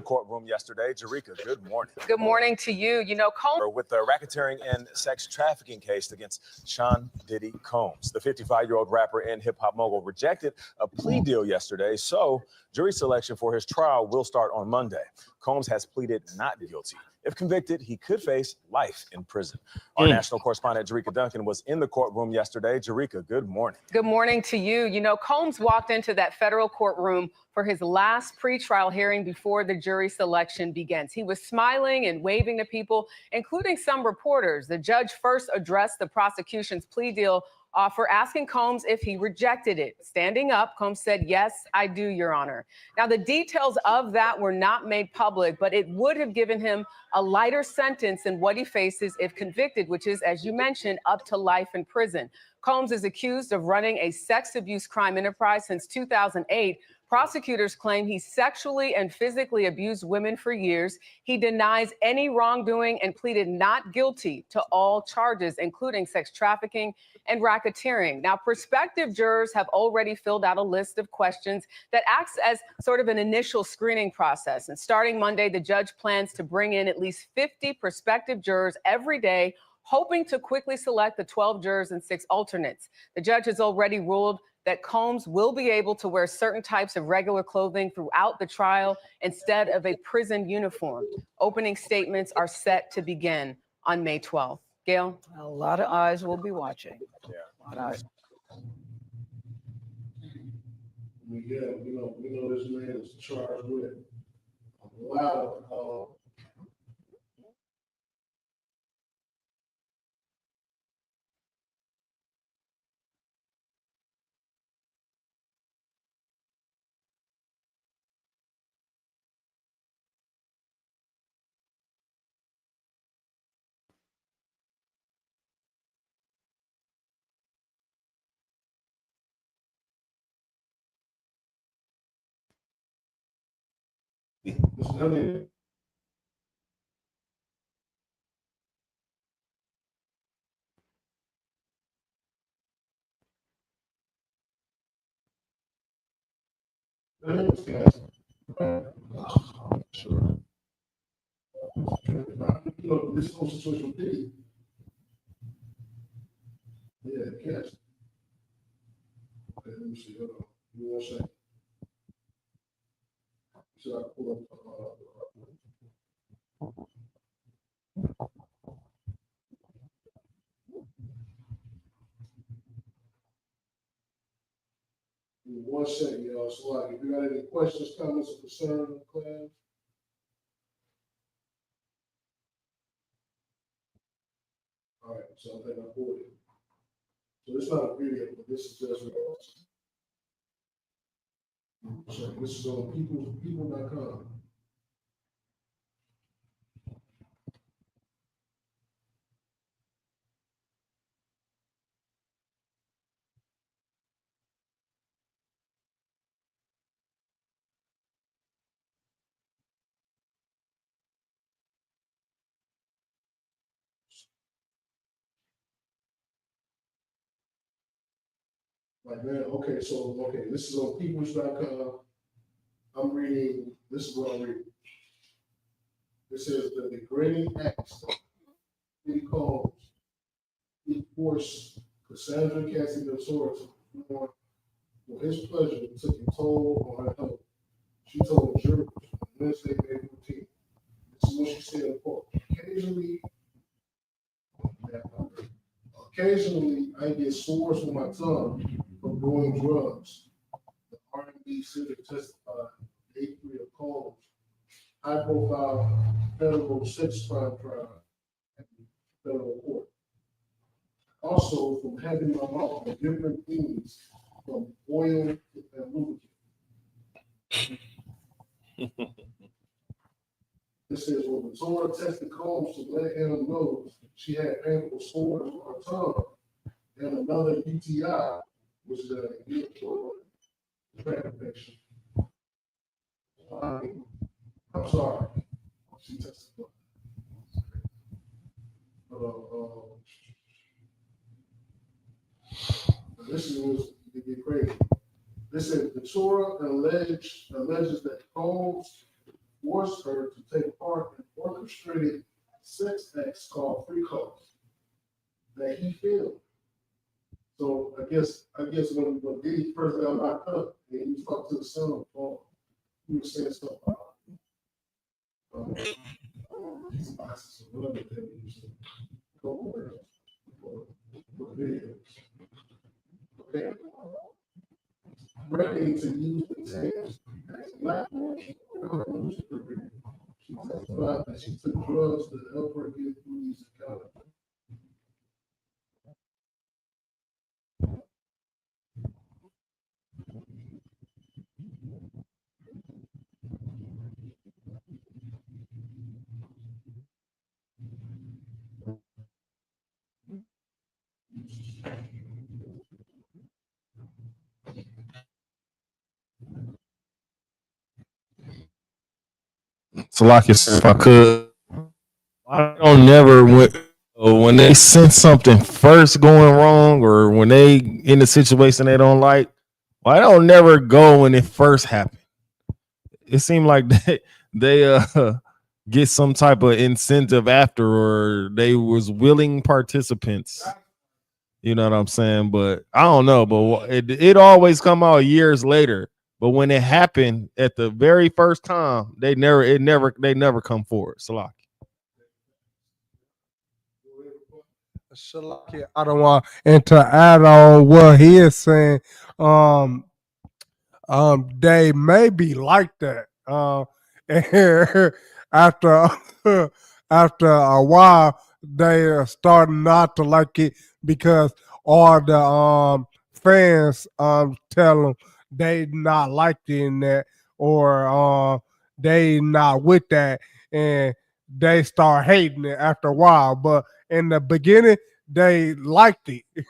Courtroom yesterday. Jerika, good morning. Good morning to you. You know, Combs. With the racketeering and sex trafficking case against Sean Diddy Combs. The 55-year-old rapper and hip-hop mogul rejected a plea deal yesterday, so jury selection for his trial will start on Monday. Combs has pleaded not guilty. If convicted, he could face life in prison. Our national correspondent, Jerika Duncan, was in the courtroom yesterday. Jerika, good morning. Good morning to you. You know, Combs walked into that federal courtroom for his last pretrial hearing before the jury selection begins. He was smiling and waving to people, including some reporters. The judge first addressed the prosecution's plea deal offer, asking Combs if he rejected it. Standing up, Combs said, "Yes, I do, Your Honor." Now, the details of that were not made public, but it would have given him a lighter sentence than what he faces if convicted, which is, as you mentioned, up to life in prison. Combs is accused of running a sex abuse crime enterprise since 2008. Prosecutors claim he sexually and physically abused women for years. He denies any wrongdoing and pleaded not guilty to all charges, including sex trafficking and racketeering. Now, prospective jurors have already filled out a list of questions that acts as sort of an initial screening process. And starting Monday, the judge plans to bring in at least 50 prospective jurors every day, hoping to quickly select the 12 jurors and 6 alternates. The judge has already ruled that Combs will be able to wear certain types of regular clothing throughout the trial instead of a prison uniform. Opening statements are set to begin on May 12th. Gail? A lot of eyes will be watching. Yeah. A lot of eyes. Yeah, we know this man is charged with a lot of Sure. This whole situation with Diddy. Yeah, catch. Okay, let me see. Hold on. Give me 1 second. Should I pull up? Give me 1 second, y'all. So, like, if you got any questions, comments, or concerns, class. All right, so I think I pulled it. So it's not a video, but this is just so this is on people.com. Like, man, okay, this is on peoples.com. I'm reading, this is what I'm reading. It says the degrading acts he calls, he forced Cassandra Cassie Ventura to perform for his pleasure took a toll on her health. She told jurors on Wednesday, May 14th. This is what she said in court. Occasionally, I get sores on my tongue from doing drugs. The R&B singer testified Day 3 of Combs' high-profile federal sex crime trial at the federal court. Also, from having my mouth on different things, from oil and lubricant. It says, when Victoria tested Combs to let him know she had painful sores on her tongue and another UTI, which is a infection. I'm sorry. She tested. This is what's get crazy. They said Victoria alleges that Combs forced her to take part in orchestrated sex acts called free calls that he filmed. So I guess when Diddy first got locked up and he was talking to the son of Paul, he was saying stuff about these boxes of whatever that he was saying. Videos. Okay. Threatening to use the tapes. She testified that she took drugs to help her get through these encounters. So, like if I could, I don't never when they sense something first going wrong, or when they in a situation they don't like. Why don't never go when it first happened? It seemed like they get some type of incentive after, or they was willing participants. You know what I'm saying? But I don't know. But it always come out years later. But when it happened at the very first time, they never come forward. Salaki. I don't want, and to add on what he is saying, they may be like that. After after a while, they are starting not to like it because all the fans tell them they not liked it in that, or they not with that, and they start hating it after a while. But in the beginning, they liked it. Guess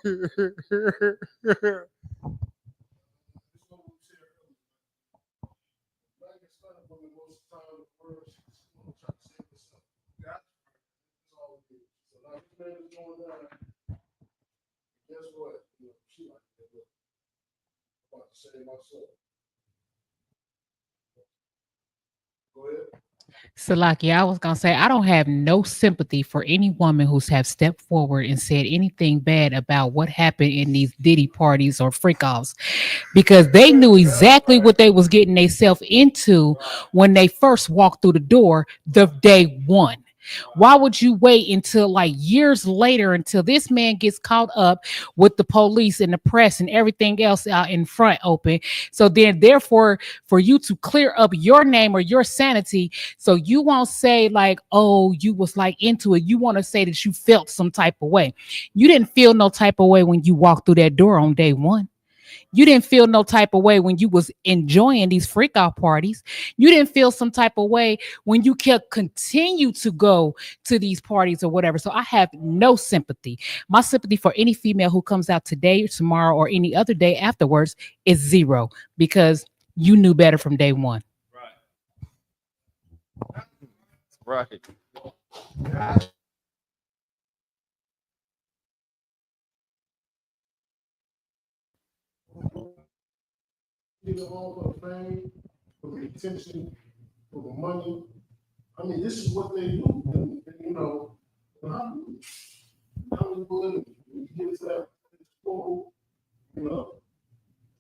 what? She like that. I'm about to say myself. Go ahead. Salaki, I was gonna say I don't have no sympathy for any woman who's have stepped forward and said anything bad about what happened in these Diddy parties or freak offs, because they knew exactly what they was getting themselves into when they first walked through the door the day one. Why would you wait until like years later until this man gets caught up with the police and the press and everything else out in front open? So then, therefore, for you to clear up your name or your sanity, so you won't say like, oh, you was like into it. You want to say that you felt some type of way. You didn't feel no type of way when you walked through that door on day one. You didn't feel no type of way when you was enjoying these freak out parties. You didn't feel some type of way when you kept continue to go to these parties or whatever. So I have no sympathy. My sympathy for any female who comes out today or tomorrow or any other day afterwards is zero, because you knew better from day one. Right. All the fame, for the attention, for the money. I mean, this is what they do. And, you know, I'm willing to get to that school, you know,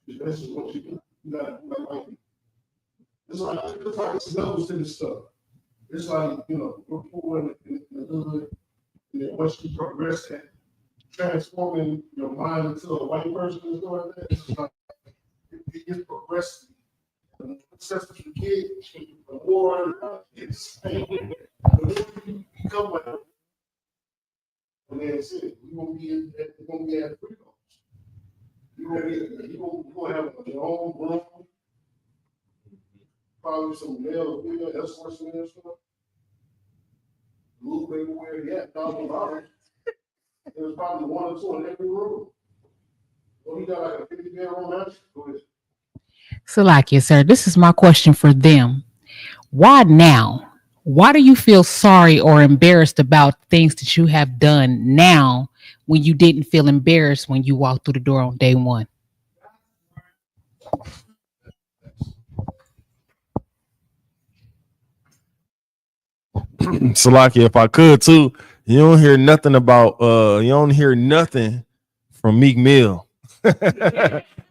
this is what you do. You got like, it's like it's levels to this stuff. It's like, you know, we're poor in the hood, and then once you progress that, transforming your mind into a white person is doing that. It's like, it gets progressive. The successful kid, the more it's you become like, and then it's it. You're gonna be at freedom. You're gonna have your own room, probably some male or female escorts in there stuff. Blue paperware, yeah, $1,000. There's probably 1 or 2 in every room. Well, he got like a 50-bedroom mansion. Go ahead. Salakia, sir, this is my question for them. Why now? Why do you feel sorry or embarrassed about things that you have done now when you didn't feel embarrassed when you walked through the door on day one? Salaki, if I could too, you don't hear nothing about you don't hear nothing from Meek Mill.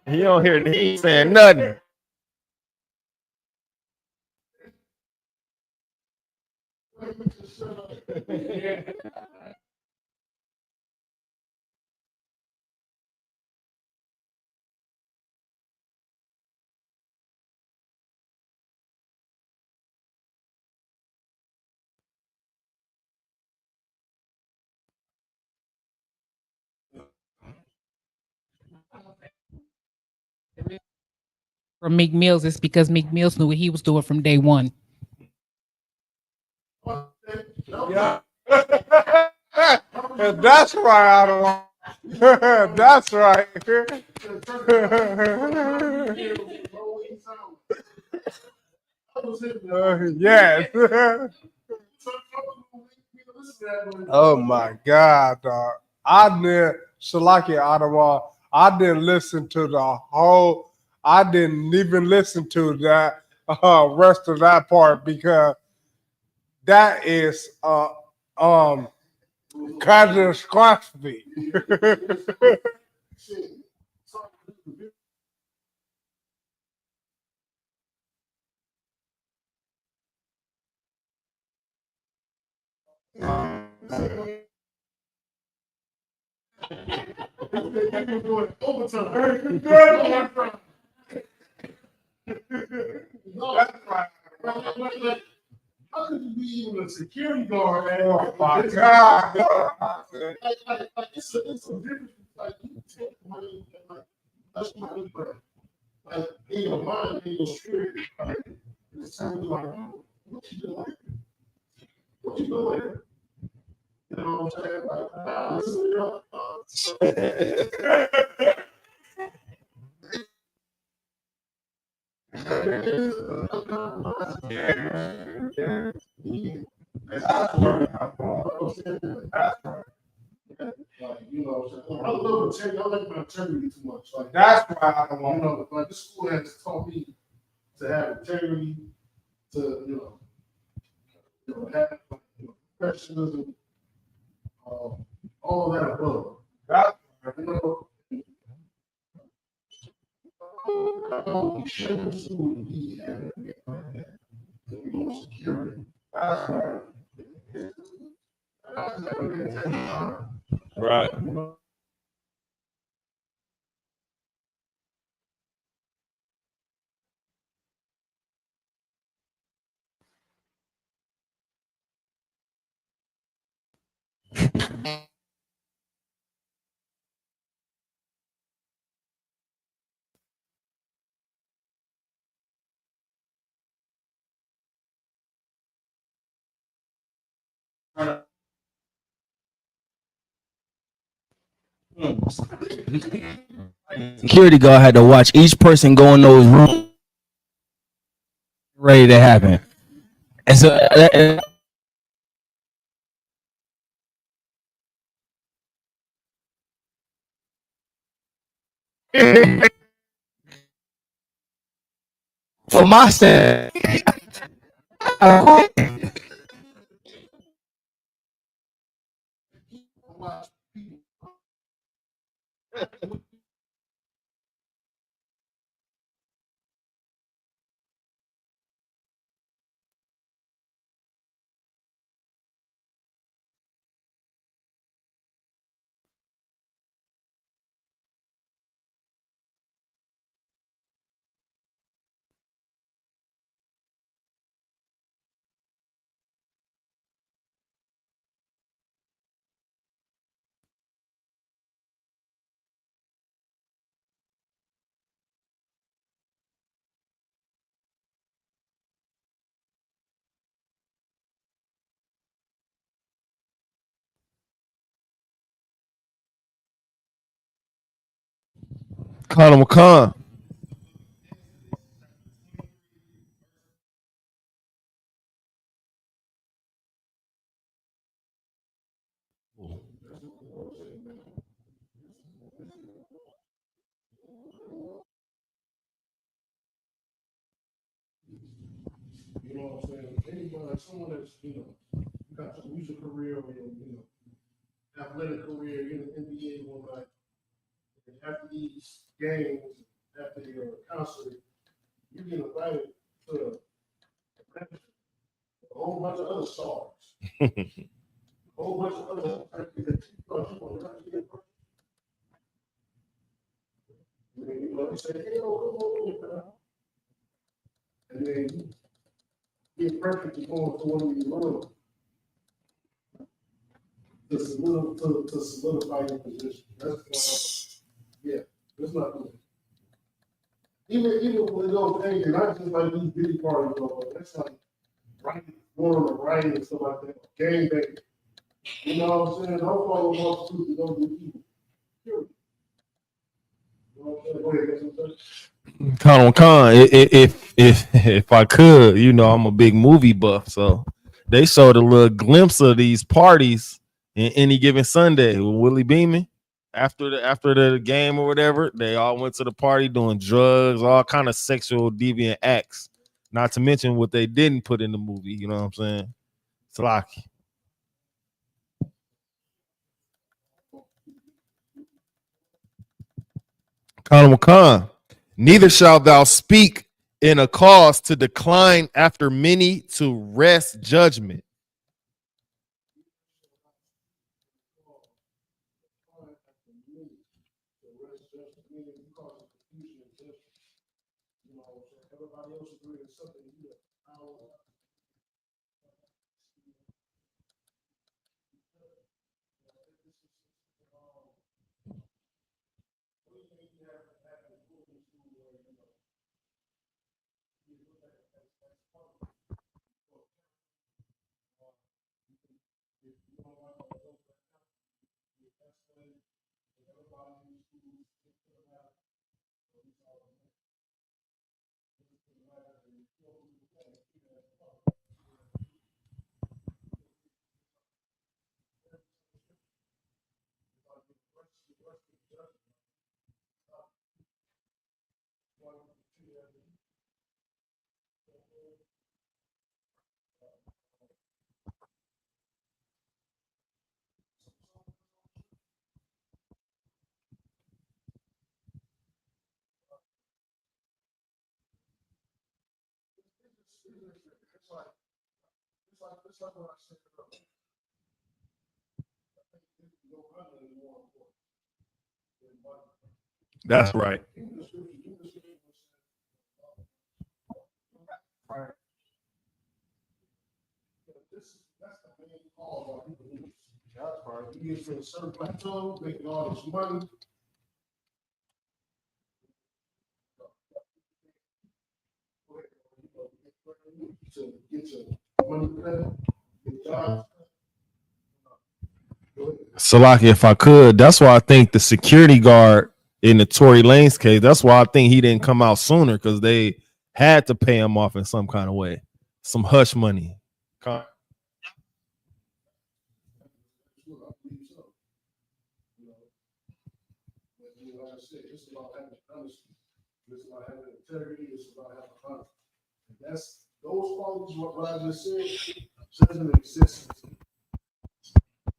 You don't hear he ain't saying nothing. From Meek Mills, it's because Meek Mills knew what he was doing from day one. Yeah. That's right, I don't. That's right. Yes. Oh my God, dog. I didn't, Shalaki Ottawa, I didn't listen to the whole, I didn't even listen to that rest of that part because that is catastrophic. How could you be even a security guard? Man? Oh my God. It's a difference. Like, you take money and like, that's money, bro. Like, in your mind, in your spirit, like, it sounds like, what you doing? What you doing? You know what I'm saying? Like, you know, I love integrity. I like my integrity too much. Like, That's why I don't you want know, like this school has taught me to have integrity, to have professionalism, all of that above. that. You know, Right. Security guard had to watch each person go in those rooms ready to happen. And so for my stand, Conor McCon. You know what I'm saying? Anybody, someone that's, got a music career or, athletic career in the NBA one night, and after these games, after your concert, you get invited to a whole bunch of other stars. A whole bunch of other stars. You say, hey, come on. And then get perfect to go into one of these rooms to solidify your position. That's yeah, that's not good. Even when those things, not just like these bitty parties, but that's like going on the right and stuff like that. Game day. You know what I'm saying? Don't follow multitudes that don't do evil. Period. You know what I'm saying? Go ahead, get some Conor McCon. If I could, I'm a big movie buff, so they showed a little glimpse of these parties in Any Given Sunday with Willie Beeman. After the game or whatever, they all went to the party doing drugs, all kind of sexual deviant acts. Not to mention what they didn't put in the movie. You know what I'm saying? It's like Conor McCon. Neither shalt thou speak in a cause to decline after many to rest judgment. everybody else agree with something you it's like what I said earlier. That's right. That's the main cause of people. That's right. You get to a certain plateau, making all this money. To get your money back, get jobs. Salaki, if I could, that's why I think the security guard in the Tory Lanez case, that's why I think he didn't come out sooner, because they had to pay him off in some kind of way, some hush money. Like I said, it's about having honesty. It's about having integrity. It's about having honesty. And that's those qualities. What I just said doesn't exist.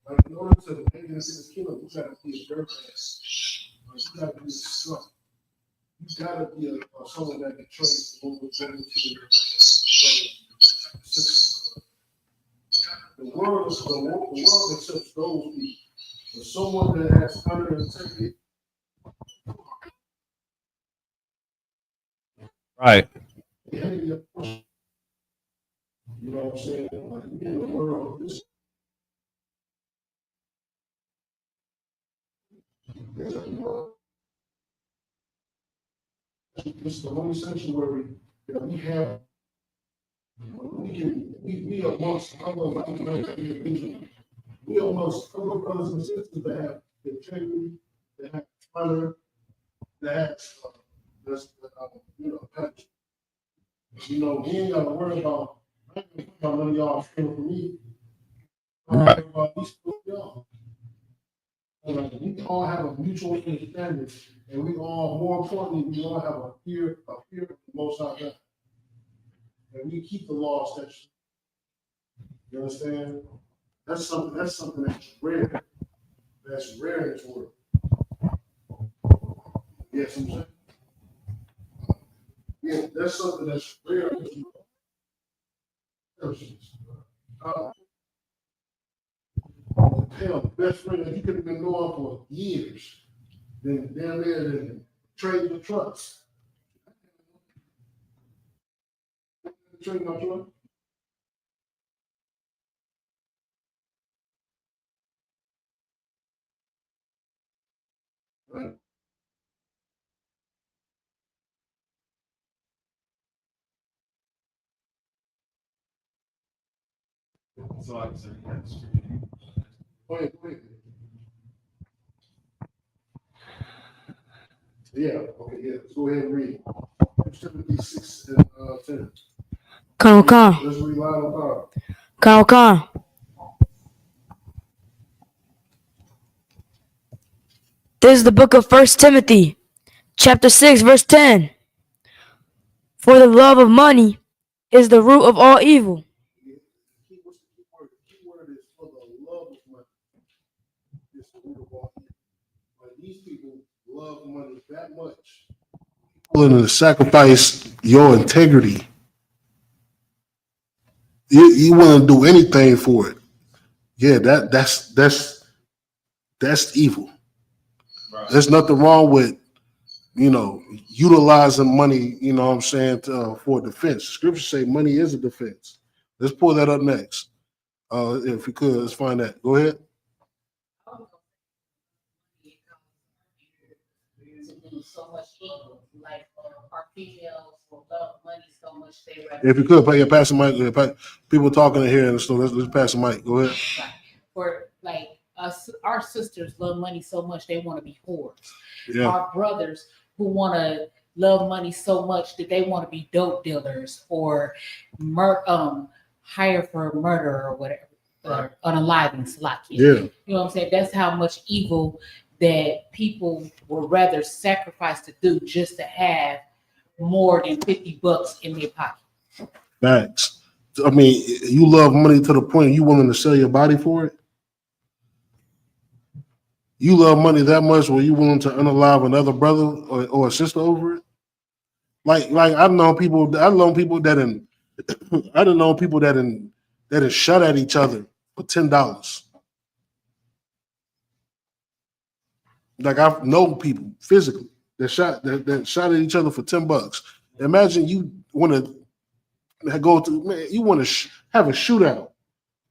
Like in order to make it into this kingdom, you gotta be a dirt ass. Like you gotta be a skunk. You gotta be a someone that can trace over to the system. The world accepts those people. For someone that has honor and integrity. Right. You know what I'm saying? Like in the world, this is the only sanctuary that we have. We amongst other individuals. We amongst other brothers and sisters that have integrity, that have honor, that's country. We ain't gotta worry about none of y'all stealing from me. Right. We all have a mutual understanding, and we all, more importantly, we all have a fear of the Most High God, and we keep the law statutes. You understand? That's something that's rare. That's rare in this world. Yes, I'm saying. Yeah, that's something that's rare in this world. Hell, best friend that you could have been knowing for years, then down there, then trade the trucks. Trade my truck. Right. So I can say yes. Go ahead. Yeah, okay, yeah, let's go ahead and read. Timothy 6 and 10. Come. Let's read loud and power. Come. This is the book of 1 Timothy, chapter 6, verse 10. For the love of money is the root of all evil. What's the key word? The key word is for the love of money. It's the root of all evil. Like these people love money that much. Willing to sacrifice your integrity. You willing to do anything for it. Yeah, that's evil. Right. There's nothing wrong with utilizing money, you know what I'm saying, for defense. Scripture say money is a defense. Let's pull that up next. If we could, let's find that. Go ahead. So much evil, like our females will love money so much if you could, pass the mic. People talking in here, and so let's pass the mic. Go ahead. For like us, our sisters love money so much they want to be whores. Yeah. Our brothers who want to love money so much that they want to be dope dealers or hire for murder or whatever, or unaliving, Slovakia. Yeah. You know what I'm saying? That's how much evil that people would rather sacrifice to do just to have more than $50 in their pocket. Facts. I mean, you love money to the point you willing to sell your body for it. You love money that much where you willing to unalive another brother or a sister over it. Like I've known people that shot at each other for $10. Like I've known people physically that shot at each other for $10. Imagine you want to go to, man, you want to have a shootout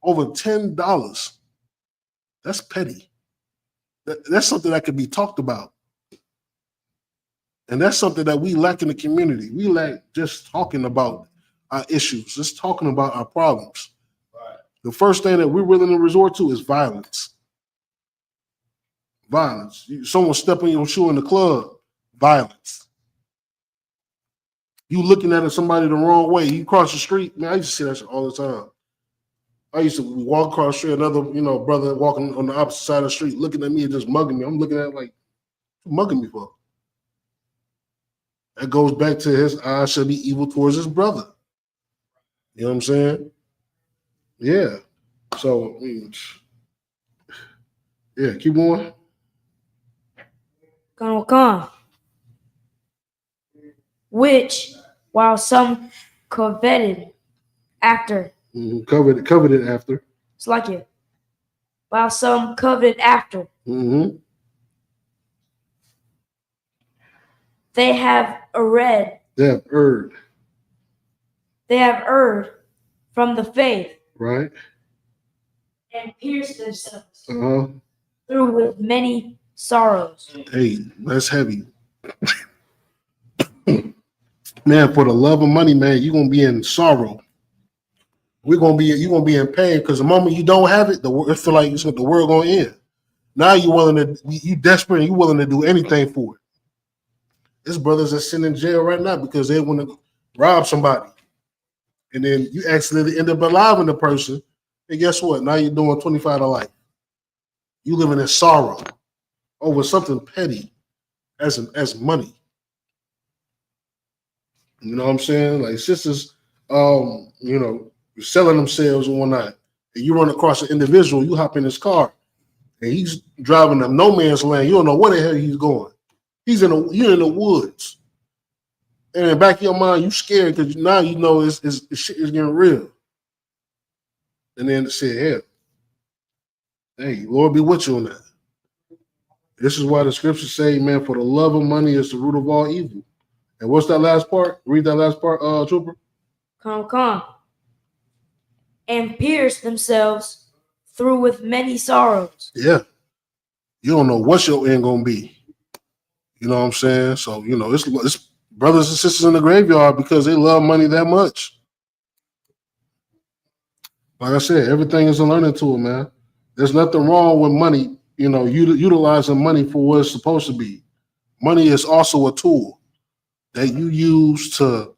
over $10. That's petty. That's something that could be talked about. And that's something that we lack in the community. We lack just talking about our issues, just talking about our problems. Right. The first thing that we're willing to resort to is violence. Violence. Someone stepping your shoe in the club, violence. You looking at somebody the wrong way. You cross the street, man. I used to see that shit all the time. I used to walk across the street, another brother walking on the opposite side of the street, looking at me and just mugging me. I'm looking at it like, mugging me for. That goes back to his eyes should be evil towards his brother. You know what I'm saying? Yeah. So, yeah, keep going. Come. Which, while some coveted after. Coveted after. It's like it. While some coveted after. Mm-hmm. They have erred. They have erred from the faith. Right. And pierced themselves through with many sorrows. Hey, that's heavy. Man, for the love of money, man, you're gonna be in sorrow. You're gonna be in pain because the moment you don't have it, it feel like the world gonna end. Now you desperate and you willing to do anything for it. There's brothers that sit in jail right now because they want to rob somebody. And then you accidentally end up robbing the person. And guess what? Now you're doing 25 to life. You living in sorrow over something petty as money. You know what I'm saying? Like sisters, selling themselves and whatnot. And you run across an individual, you hop in his car, and he's driving a no man's land. You don't know where the hell he's going. You're in the woods. And in the back of your mind, you scared because now you know it's shit is getting real. And then it said, hey, Lord be with you on that. This is why the scriptures say, man, for the love of money is the root of all evil. And what's that last part? Read that last part, Trooper. Come. And pierce themselves through with many sorrows. Yeah. You don't know what your end gonna be. You know what I'm saying? So, it's brothers and sisters in the graveyard because they love money that much. Like I said, everything is a learning tool, man. There's nothing wrong with money, utilizing money for what it's supposed to be. Money is also a tool that you use to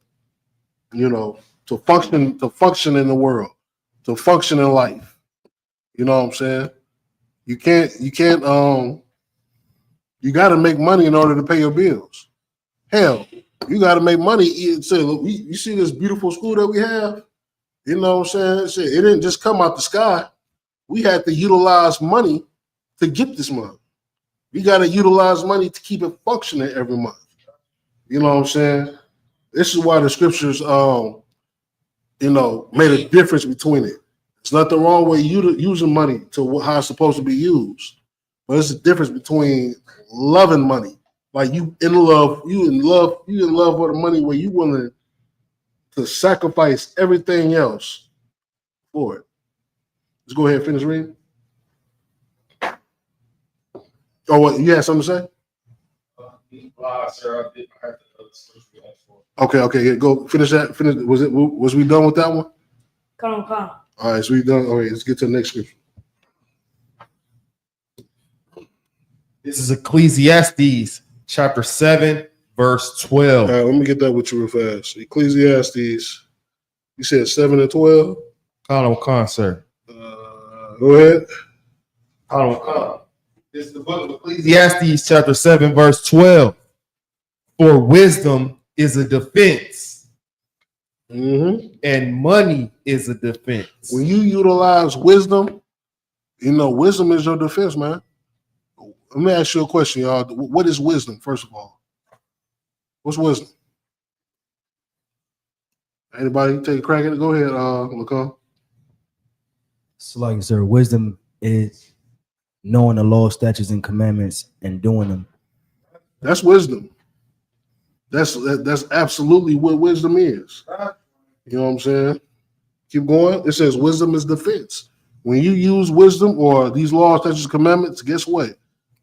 function in the world, to function in life. You know what I'm saying? You got to make money in order to pay your bills. Hell, you got to make money. You see this beautiful school that we have? You know what I'm saying? It didn't just come out the sky. We had to utilize money to get this money. We got to utilize money to keep it functioning every month. You know what I'm saying? This is why the scriptures, made a difference between it. There's nothing wrong with using money to how it's supposed to be used. But there's a difference between loving money. Like you in love with the money where you willing to sacrifice everything else for it. Let's go ahead and finish reading. Oh, what, you had something to say? Okay, yeah, go finish that. Was we done with that one? Come. All right, so we done. All right, let's get to the next scripture. This is Ecclesiastes chapter 7, verse 12. All right, let me get that with you real fast. Ecclesiastes, you said 7 and 12? Con, sir. Go ahead. Con. This is the book of Ecclesiastes chapter 7, verse 12. For wisdom is a defense, and money is a defense. When you utilize wisdom, wisdom is your defense, man. Let me ask you a question, y'all. What is wisdom, first of all? What's wisdom? Anybody take a crack at it? Go ahead, Lacan. So, like, sir, wisdom is knowing the law, statutes, and commandments and doing them. That's wisdom. That's absolutely what wisdom is. You know what I'm saying? Keep going. It says wisdom is defense. When you use wisdom or these laws, statutes, and commandments, guess what?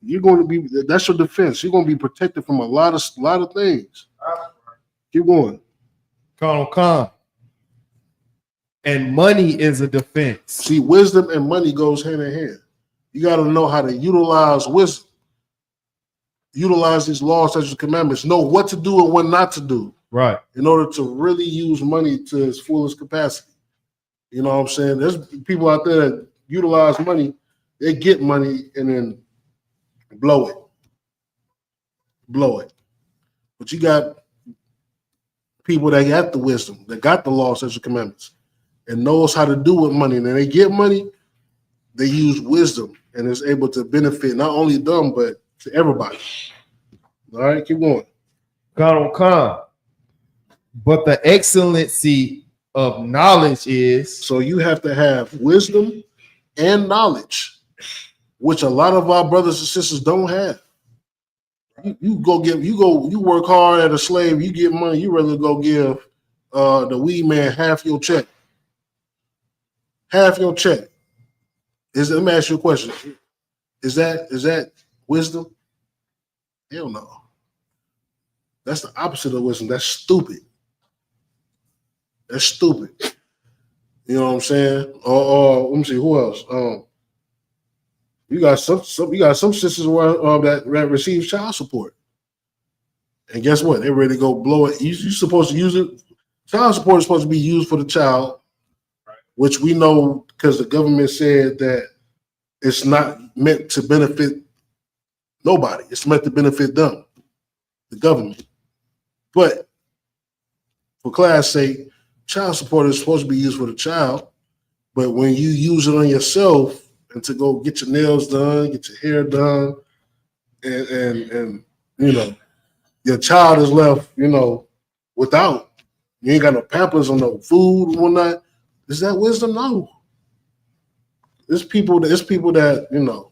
That's your defense. You're going to be protected from a lot of things. Keep going. Con. And money is a defense. See, wisdom and money goes hand in hand. You got to know how to utilize wisdom. Utilize these laws, statutes, and commandments. Know what to do and what not to do. Right. In order to really use money to its fullest capacity. You know what I'm saying? There's people out there that utilize money. They get money and then blow it. But you got people that got the wisdom, that got the laws, statutes, and commandments, and knows how to do with money. And then they get money, they use wisdom and is able to benefit not only them, but to everybody. All right, keep going. Con. But the excellency of knowledge is. So you have to have wisdom and knowledge, which a lot of our brothers and sisters don't have. You work hard at a slave, you get money, you rather go give the weed man half your check. Half your check. Let me ask you a question. Is that wisdom? Hell no. That's the opposite of wisdom. That's stupid. You know what I'm saying? Let me see who else. You got some sisters where that receive child support. And guess what? They're ready to go blow it. You're supposed to use it. Child support is supposed to be used for the child, which we know because the government said that it's not meant to benefit nobody. It's meant to benefit them, the government. But for class sake, child support is supposed to be used for the child. But when you use it on yourself and to go get your nails done, get your hair done, and you know, your child is left, you know, without. You ain't got no Pampers or no food and whatnot. Is that wisdom? No. It's people that, you know,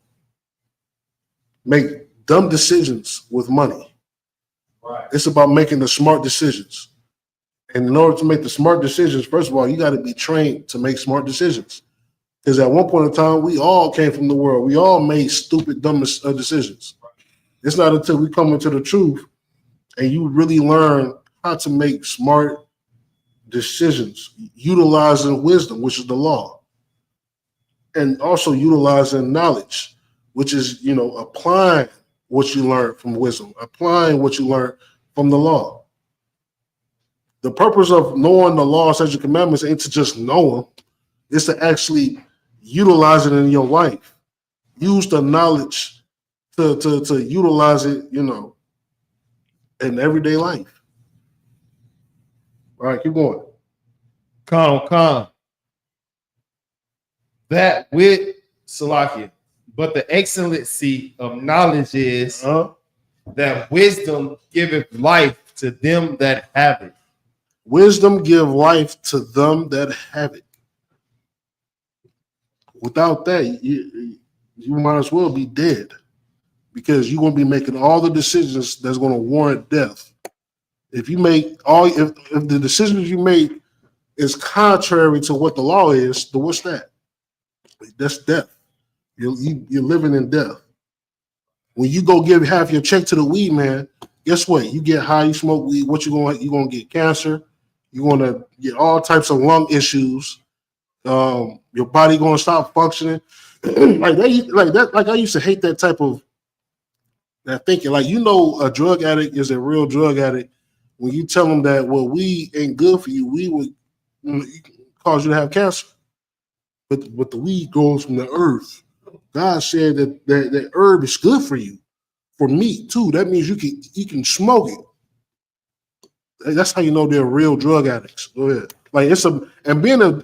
make dumb decisions with money. Right. It's about making the smart decisions. And in order to make the smart decisions, first of all, you got to be trained to make smart decisions. Because at one point in time, we all came from the world. We all made stupid, dumb decisions. It's not until we come into the truth and you really learn how to make smart decisions, utilizing wisdom, which is the law, and also utilizing knowledge, which is, you know, applying what you learn from wisdom, applying what you learn from the law. The purpose of knowing the law, statutes, and commandments ain't to just know them. It's to actually utilize it in your life. Use the knowledge to utilize it, you know, in everyday life. All right, keep going. Come. That with Salakia. But the excellency of knowledge is that wisdom giveth life to them that have it. Wisdom give life to them that have it. Without that, you might as well be dead, because you're going to be making all the decisions that's going to warrant death. If the decisions you make is contrary to what the law is, then what's that? That's death. You're living in death. When you go give half your check to the weed man, guess what? You get high, you smoke weed. What you're going to get cancer. You're going to get all types of lung issues. Your body going to stop functioning. Like I used to hate that type of that thinking. Like, you know, a drug addict is a real drug addict when you tell them that, well, weed ain't good for you. Weed would cause you to have cancer. But the weed grows from the earth. God said that herb is good for you, for meat too. That means you can smoke it. That's how you know they're real drug addicts. Go ahead. Like being an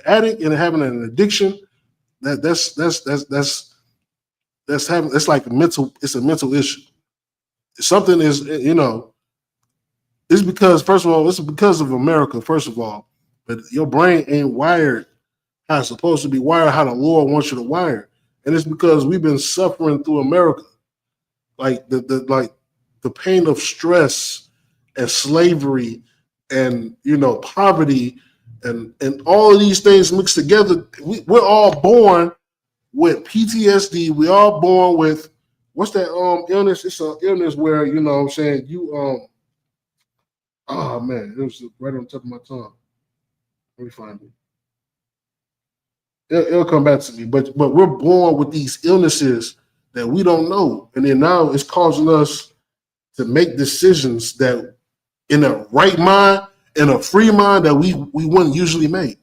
addict and having an addiction, that's like it's a mental issue. Something is, you know, it's because, first of all, it's because of America, first of all, but your brain ain't wired how it's supposed to be wired, how the Lord wants you to wire. And it's because we've been suffering through America. Like the pain of stress and slavery and, you know, poverty and all of these things mixed together. We're all born with PTSD. We all born with, what's that illness? It's an illness where, you know what I'm saying, you oh man, it was right on top of my tongue. Let me find it. It'll come back to me, but we're born with these illnesses that we don't know, and then now it's causing us to make decisions that, in a right mind, in a free mind, that we wouldn't usually make.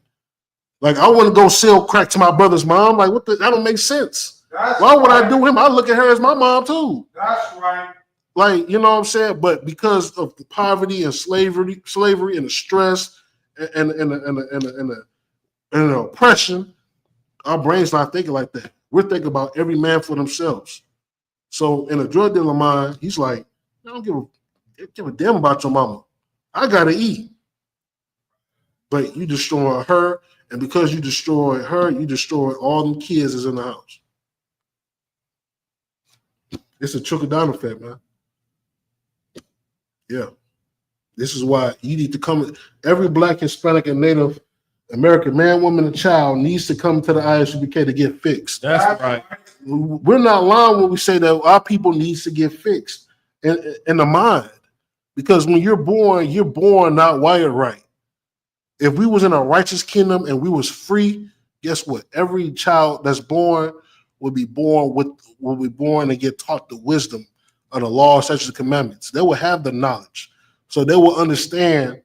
Like, I want to go sell crack to my brother's mom. Like, that don't make sense. Why would I do him? I look at her as my mom too. That's right. Like, you know what I'm saying? But because of the poverty and slavery and the stress and the oppression, our brain's not thinking like that. We're thinking about every man for themselves. So in a drug dealer mind, he's like, I don't give a damn about your mama. I gotta eat. But you destroy her, and because you destroyed her, you destroyed all them kids that's in the house. It's a trickle-down effect, man. Yeah. This is why you need to come. Every Black, Hispanic, and Native American man, woman, and child needs to come to the ISUPK to get fixed. That's right. We're not lying when we say that our people needs to get fixed in the mind, because when you're born not wired right. If we was in a righteous kingdom and we was free, guess what? Every child that's born will be born and get taught the wisdom of the law, such as the commandments. They will have the knowledge. So they will understand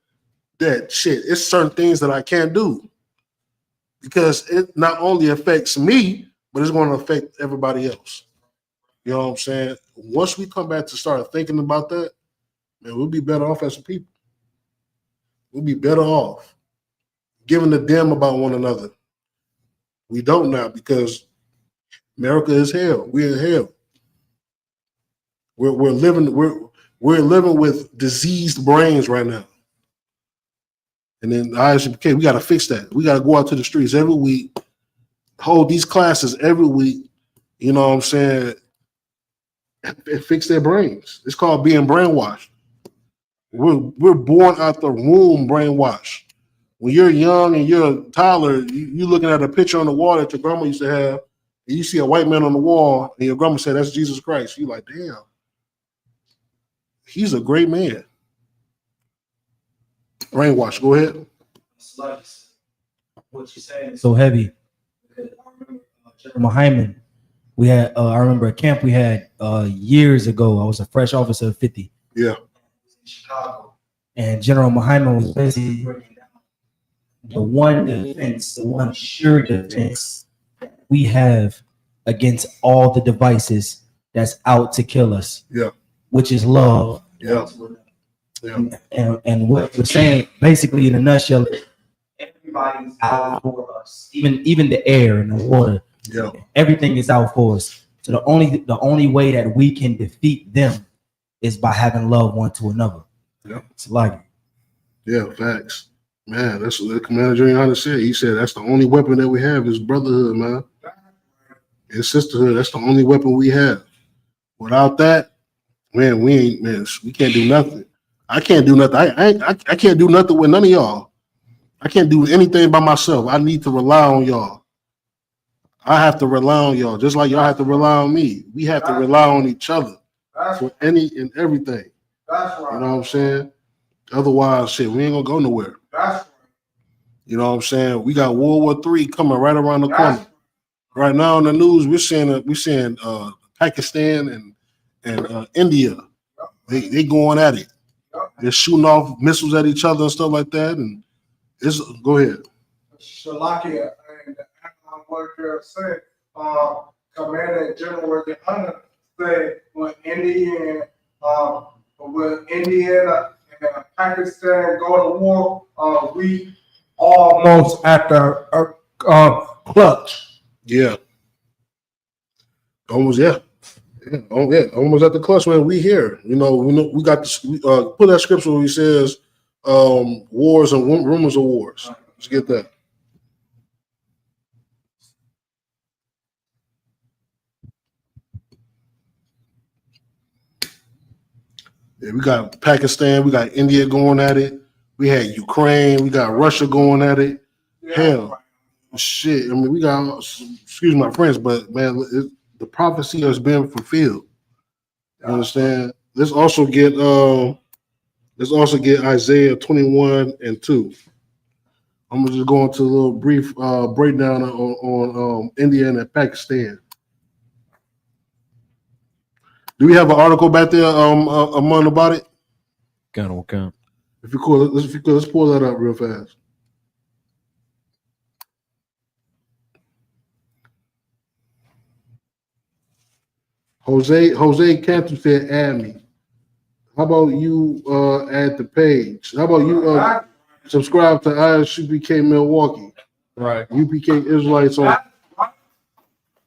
that shit, it's certain things that I can't do. Because it not only affects me, but it's going to affect everybody else. You know what I'm saying? Once we come back to start thinking about that, man, we'll be better off as a people. We'll be better off giving a damn about one another. We don't now because America is hell. We're in hell. We're living with diseased brains right now. And then Isupk, we got to fix that. We got to go out to the streets every week, hold these classes every week. You know what I'm saying? And fix their brains. It's called being brainwashed. We're born out the womb brainwashed. When you're young and you're a toddler, you looking at a picture on the wall that your grandma used to have, and you see a white man on the wall, and your grandma said, "That's Jesus Christ." You're like, damn, he's a great man. Brainwash. Go ahead. What you saying is so heavy. General Hyman, we had. I remember a camp we had years ago. I was a fresh officer of 50. Yeah. In Chicago, and General Hyman was basically breaking down the one defense, the one sure defense we have against all the devices that's out to kill us. Yeah. Which is love. Yeah. Yeah. And what we're saying, basically, in a nutshell, everybody's out for us. Even the air and the water. Yeah. Everything is out for us. So the only way that we can defeat them is by having love one to another. Yeah. It's like, yeah, facts. Man, that's what the Commander General Hunter said. He said that's the only weapon that we have is brotherhood, man. And sisterhood. That's the only weapon we have. Without that, man, we can't do nothing. I can't do nothing. I can't do nothing with none of y'all. I can't do anything by myself. I need to rely on y'all. I have to rely on y'all, just like y'all have to rely on me. We have to rely on each other for any and everything. That's right. You know what I'm saying? Otherwise, shit, we ain't gonna go nowhere. That's right. You know what I'm saying? We got World War III coming right around the corner. Right now in the news, we're seeing Pakistan and India. They going at it. They're shooting off missiles at each other and stuff like that. And it's go ahead. Shalakia and what you're saying, Commander General Hunter said when India and Pakistan go to war, we almost at the clutch. Yeah. Almost, yeah. Yeah, almost at the clutch, man. We here. We got this. Put that scripture where he says, "Wars and rumors of wars." Let's get that. Yeah, we got Pakistan, we got India going at it. We had Ukraine, we got Russia going at it. Yeah. Hell, shit. I mean, we got. Excuse my friends, but man, the prophecy has been fulfilled. You understand? Let's also get Isaiah 21:2. I'm gonna just go into a little brief breakdown on India and Pakistan. Do we have an article back there, Amon, about it? Count. If you could, let's pull that up real fast. Jose Cantu said, "Add me." How about you add the page? How about you subscribe to Isupk Milwaukee? Right. UPK Israelites on.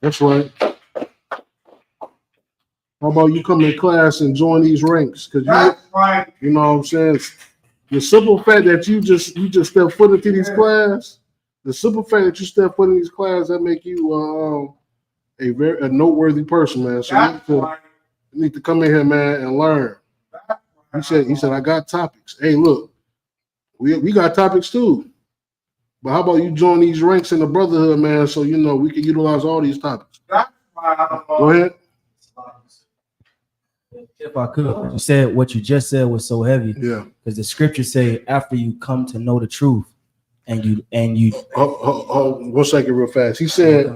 That's right. How about you come to class and join these ranks? Because you know what I'm saying. The simple fact that you just step foot into these class, that make you a noteworthy person, man. So you need to come in here, man, and learn. He said, I got topics. Hey, look, we got topics too. But how about you join these ranks in the brotherhood, man, so we can utilize all these topics. Go ahead. If I could, you said what you just said was so heavy. Yeah. Because the scriptures say after you come to know the truth and you 1 second real fast. He said,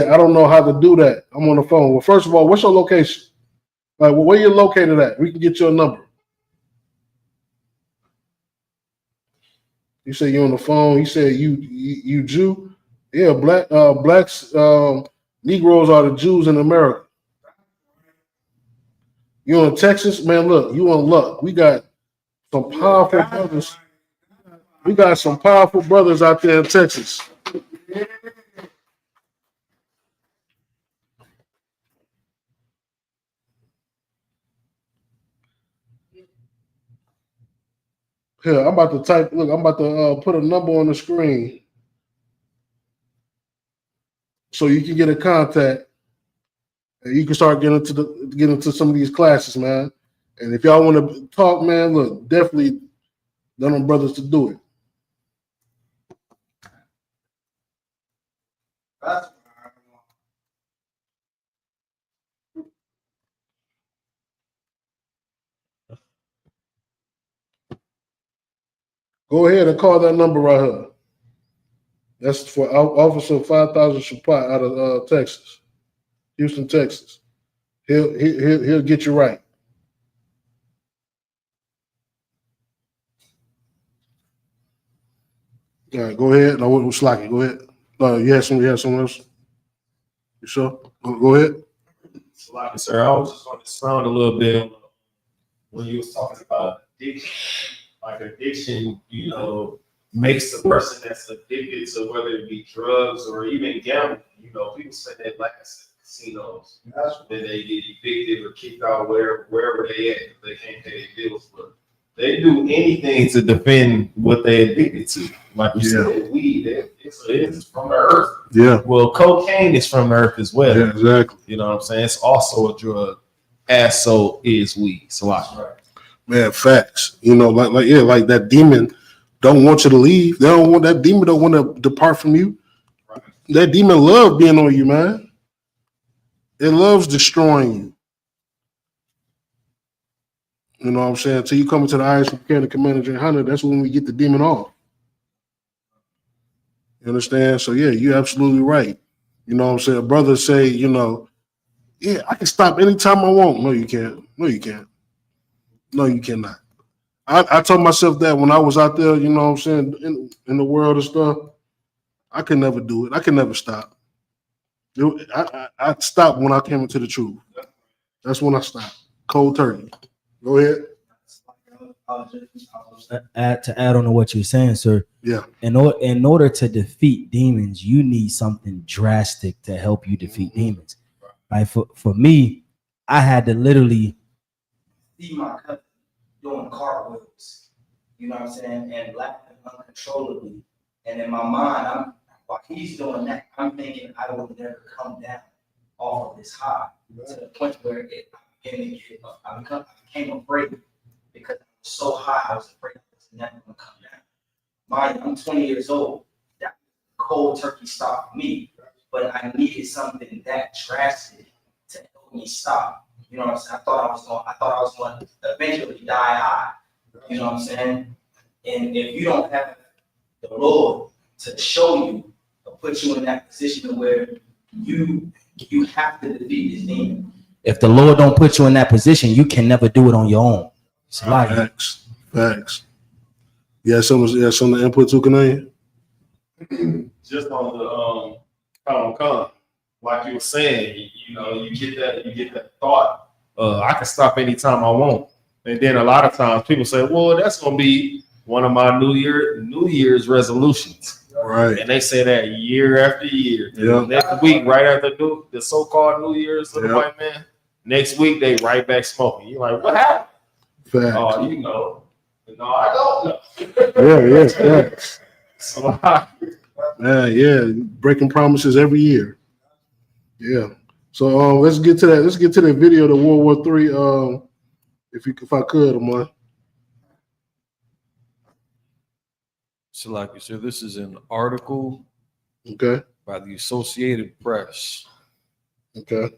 I don't know how to do that. I'm on the phone. Well, first of all, what's your location? Like, well, where you located at? We can get your number. You say you on the phone. He said you Jew. Yeah, blacks, Negroes are the Jews in America. You in Texas, man? Look, you on luck. We got some powerful brothers. We got some powerful brothers out there in Texas. Here, I'm about to type. Look, I'm about to put a number on the screen so you can get a contact and you can start getting into some of these classes, man. And if y'all want to talk, man, look, definitely tell them brothers to do it. Go ahead and call that number right here. That's for Officer 5000 Shapat out of Texas, Houston, Texas. He'll get you right. All right, go ahead. No, we'll slack it. Go ahead. You had someone else? You sure? Go ahead. Slack it, sir. I was just going to sound a little bit when you was talking about addiction. Like addiction, you know, makes the person that's addicted to whether it be drugs or even gambling. You know, people say that like at casinos, then they get evicted or kicked out wherever they at if they can't pay their bills. But they do anything to defend what they addicted to. Like you said, weed, it's from the earth. Yeah. Well, cocaine is from the earth as well. Yeah, exactly. You know what I'm saying? It's also a drug, as so is weed. So right. Man, facts. You know, like that demon don't want you to leave. That demon don't want to depart from you. Right. That demon love being on you, man. It loves destroying you. You know what I'm saying? Until you come into the Isupk and Commander J. Hunter, that's when we get the demon off. You understand? So yeah, you're absolutely right. You know what I'm saying? Brothers say, you know, yeah, I can stop anytime I want. No, you can't. No, you can't. No, you cannot. I told myself that when I was out there, you know what I'm saying, in the world and stuff, I could never do it. I could never stop. I stopped when I came into the truth. That's when I stopped. Cold turkey. Go ahead. To add on to what you're saying, sir. Yeah. In order to defeat demons, you need something drastic to help you defeat demons. Like for me, I had to literally see my cousin doing cartwheels, you know what I'm saying, and laughing uncontrollably. And in my mind, while he's doing that, I'm thinking I will never come down off of this high to the point where I became afraid because I was so high, I was afraid I was never going to come down. Mind, I'm 20 years old. That cold turkey stopped me, but I needed something that drastic to help me stop. You know what I'm saying? I thought I was going to eventually die high. You know what I'm saying? And if you don't have the Lord to show you or put you in that position where you have to defeat this demon. If the Lord don't put you in that position, you can never do it on your own. It's a lie. Facts. Yeah, some of the input too, can Just on the like you were saying, you know, you get that thought. I can stop anytime I want. And then a lot of times people say, well, that's gonna be one of my New Year's resolutions. Right. And they say that year after year. Yeah. Next week, right after the so-called New Year's of the white man, next week they right back smoking. You're like, what happened? Facts. Oh, you know. No, I don't know. Yeah. So yeah, breaking promises every year. Yeah. So let's get to that. Let's get to that video to World War III. If I could, Amar. So, like you said, this is an article, okay, by the Associated Press. Okay.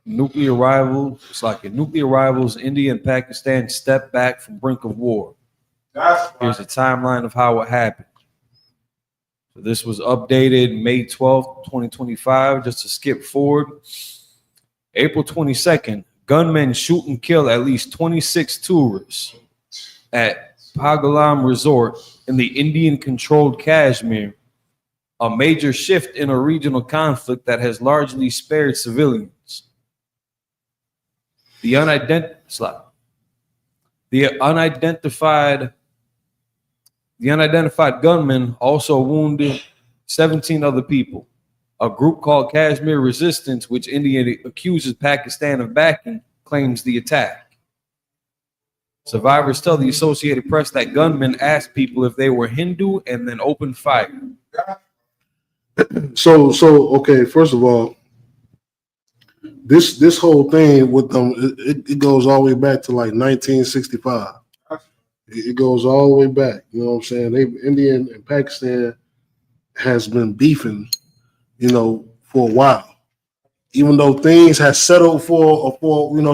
Nuclear rivals. It's like a nuclear rivals. India and Pakistan step back from brink of war. Here's a timeline of how it happened. So this was updated May 12th, 2025. Just to skip forward. April 22nd, gunmen shoot and kill at least 26 tourists at Pagalam Resort in the Indian-controlled Kashmir, a major shift in a regional conflict that has largely spared civilians. The unidentified gunman also wounded 17 other people. A group called Kashmir Resistance, which India accuses Pakistan of backing, claims the attack. Survivors tell the Associated Press that gunmen asked people if they were Hindu and then opened fire. So okay, first of all, this whole thing with them, it goes all the way back to like 1965. It goes all the way back. You know what I'm saying? India and Pakistan has been beefing, for a while. Even though things have settled for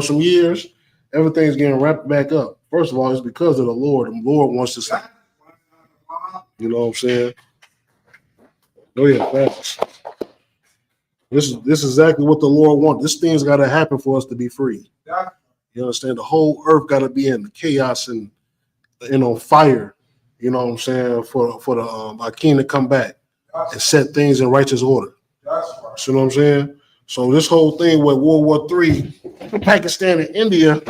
some years, everything's getting wrapped back up. First of all, it's because of the Lord. The Lord wants to stop. You know what I'm saying? Oh yeah, facts. This is exactly what the Lord wants. This thing's got to happen for us to be free. You understand? The whole earth got to be in chaos and fire. You know what I'm saying? For the our king to come back and set things in righteous order. You know what I'm saying? So this whole thing with World War III, Pakistan and India,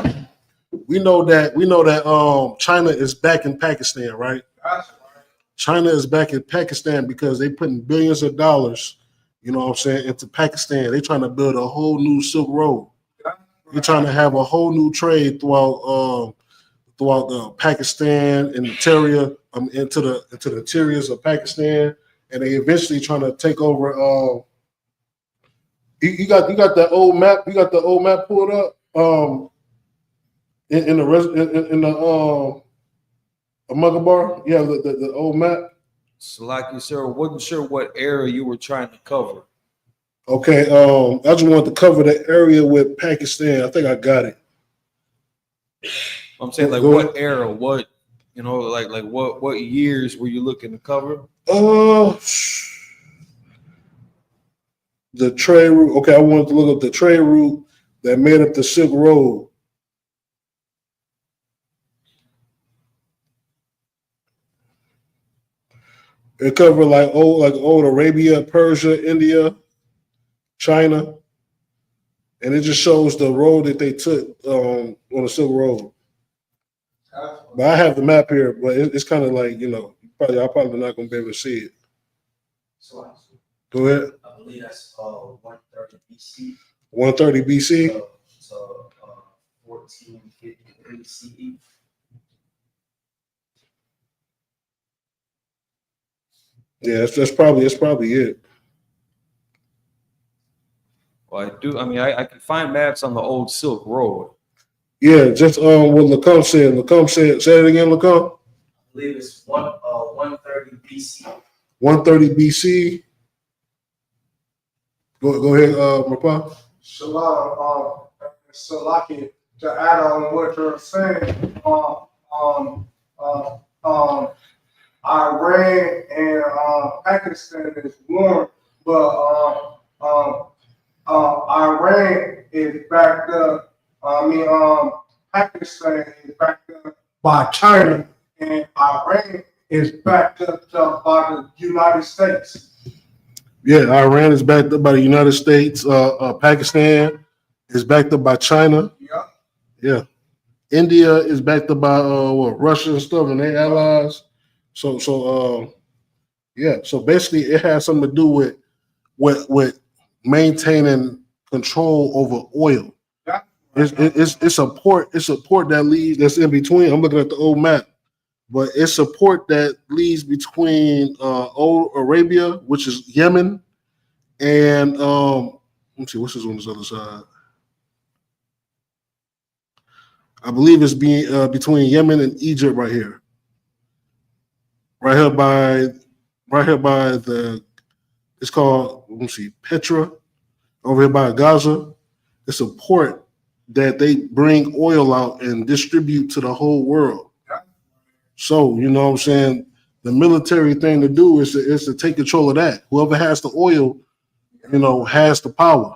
we know that China is back in Pakistan, right? China is back in Pakistan because they putting billions of dollars, into Pakistan. They're trying to build a whole new Silk Road. They're trying to have a whole new trade throughout Pakistan and interior into the interiors of Pakistan, and they eventually trying to take over. You got that old map. You got the old map pulled up. In the Mugger Bar. Yeah, the old map. Salaki, sir, wasn't sure what area you were trying to cover. Okay, I just wanted to cover the area with Pakistan. I think I got it. I'm saying, like, what era? What, what years were you looking to cover? The trade route. Okay, I wanted to look up the trade route that made up the Silk Road. It covered like old Arabia, Persia, India, China, and it just shows the road that they took on the Silk Road. But I have the map here, but it's kind of like I'm probably not gonna be able to see it. Go ahead. I believe that's 130 BC. 130 BC. So 1453 CE. Yeah, that's probably it. Well, I can find maps on the old Silk Road. Yeah, just what Lacombe said. Lacombe said, say it again, Lacombe. I believe it's 130 BC. 130 BC. Go ahead, Mapa. Shalom, Salaki, to add on what you're saying, Iran and Pakistan is warm, but Iran is backed up. Pakistan is backed up by China, and Iran is backed up by the United States. Yeah, Iran is backed up by the United States. Pakistan is backed up by China. Yeah. India is backed up by Russia and stuff and their allies. So basically it has something to do with maintaining control over oil. It's a port that leads that's in between. I'm looking at the old map, but it's a port that leads between old Arabia, which is Yemen, and let me see what's this on this other side. I believe it's between Yemen and Egypt right here. Right here by it's called, let me see, Petra, over here by Gaza. It's a port that they bring oil out and distribute to the whole world. So, you know what I'm saying? The military thing to do is to take control of that. Whoever has the oil, has the power.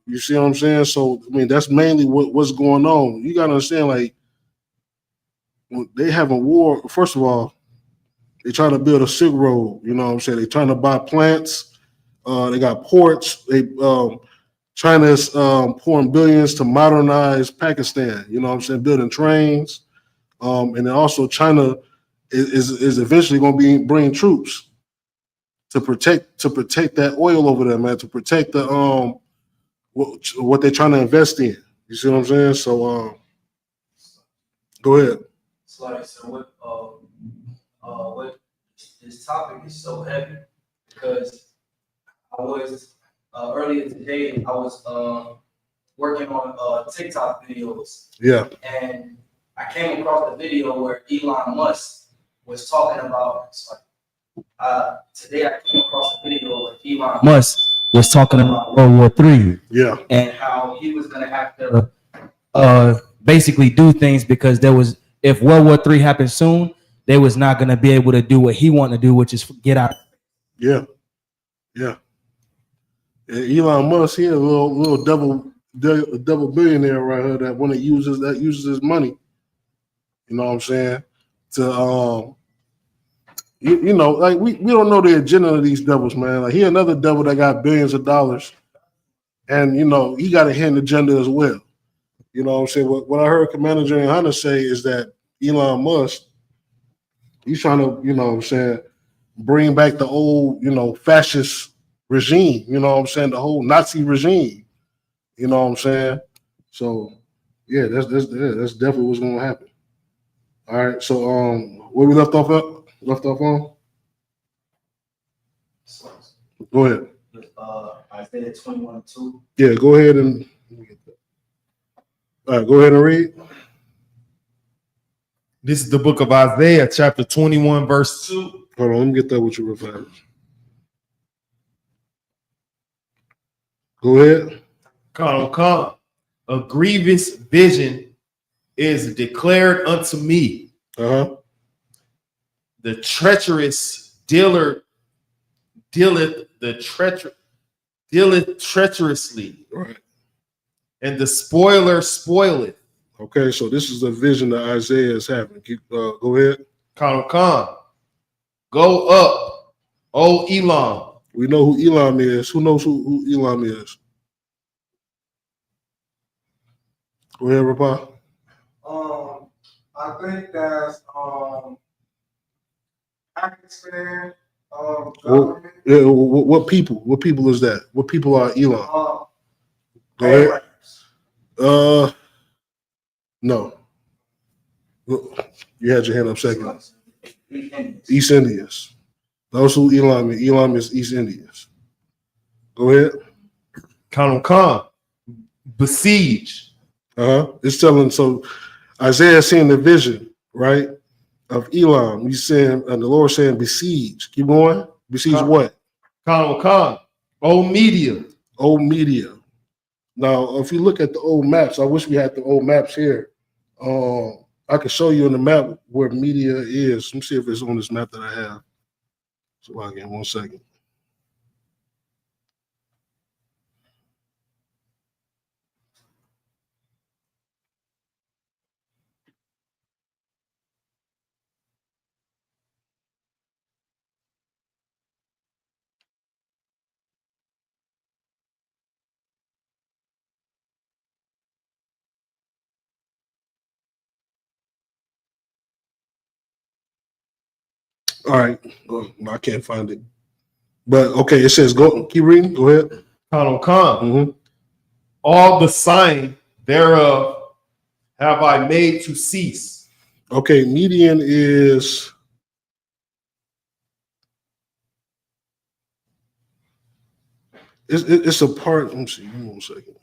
You see what I'm saying? So I mean, that's mainly what's going on. You gotta understand, like, when they have a war. First of all, they trying to build a Silk Road. You know what I'm saying? They trying to buy plants. They got ports. China's pouring billions to modernize Pakistan. You know what I'm saying? Building trains. And then also China is eventually going to be bringing troops to protect that oil over there, man. To protect the what they're trying to invest in. You see what I'm saying? So go ahead. So what this topic is so heavy because I was earlier today I was working on TikTok videos. Yeah. And I came across the video where Elon Musk was talking about. Today I came across the video where Elon Musk was talking about World War III. Yeah. And how he was gonna have to basically do things because if World War III happened soon, they was not gonna be able to do what he wanted to do, which is get out. Yeah. Yeah. And Elon Musk, he a little double billionaire right here that when it uses his money. You know what I'm saying? To you know, like we don't know the agenda of these devils, man. Like he another devil that got billions of dollars, and you know he got a hidden agenda as well. You know what I'm saying? What I heard Commander General Hunter say is that Elon Musk, he's trying to, you know what I'm saying, bring back the old, you know, fascist regime. You know what I'm saying? The whole Nazi regime. You know what I'm saying? So yeah, that's definitely what's gonna happen. All right, so where we left off on? Go ahead. Isaiah 21:2. Yeah, go ahead and all right, go ahead and read. This is the book of Isaiah, chapter 21, verse 2. Hold on, let me get that with you real fast. Go ahead. Come. A grievous vision is declared unto me. The treacherous dealer dealeth treacherously. Right. And the spoiler spoileth. Okay, so this is a vision that Isaiah is having. Go ahead. Come. Go up, O Elam. We know who Elam is. Who knows who Elam is? Go ahead, Rabah. I think that's Pakistan. What people? What people is that? What people are Elam? Go ahead. No. You had your hand up second. East Indians. Those who Elam is. Elam is East Indians. Go ahead. Come. Besiege. It's telling, so Isaiah seeing the vision, right, of Elam. He's saying, and the Lord saying, besiege. Keep going. Besiege what? Come. Old media. Old media. Now, if you look at the old maps, I wish we had the old maps here. I can show you on the map where media is. Let me see if it's on this map that I have. So I'll get 1 second. All right. I can't find it. But okay, it says go. Keep reading. Go ahead. Come. All the sign thereof have I made to cease. Okay, median is it's a part. Let me see. Give me 1 second.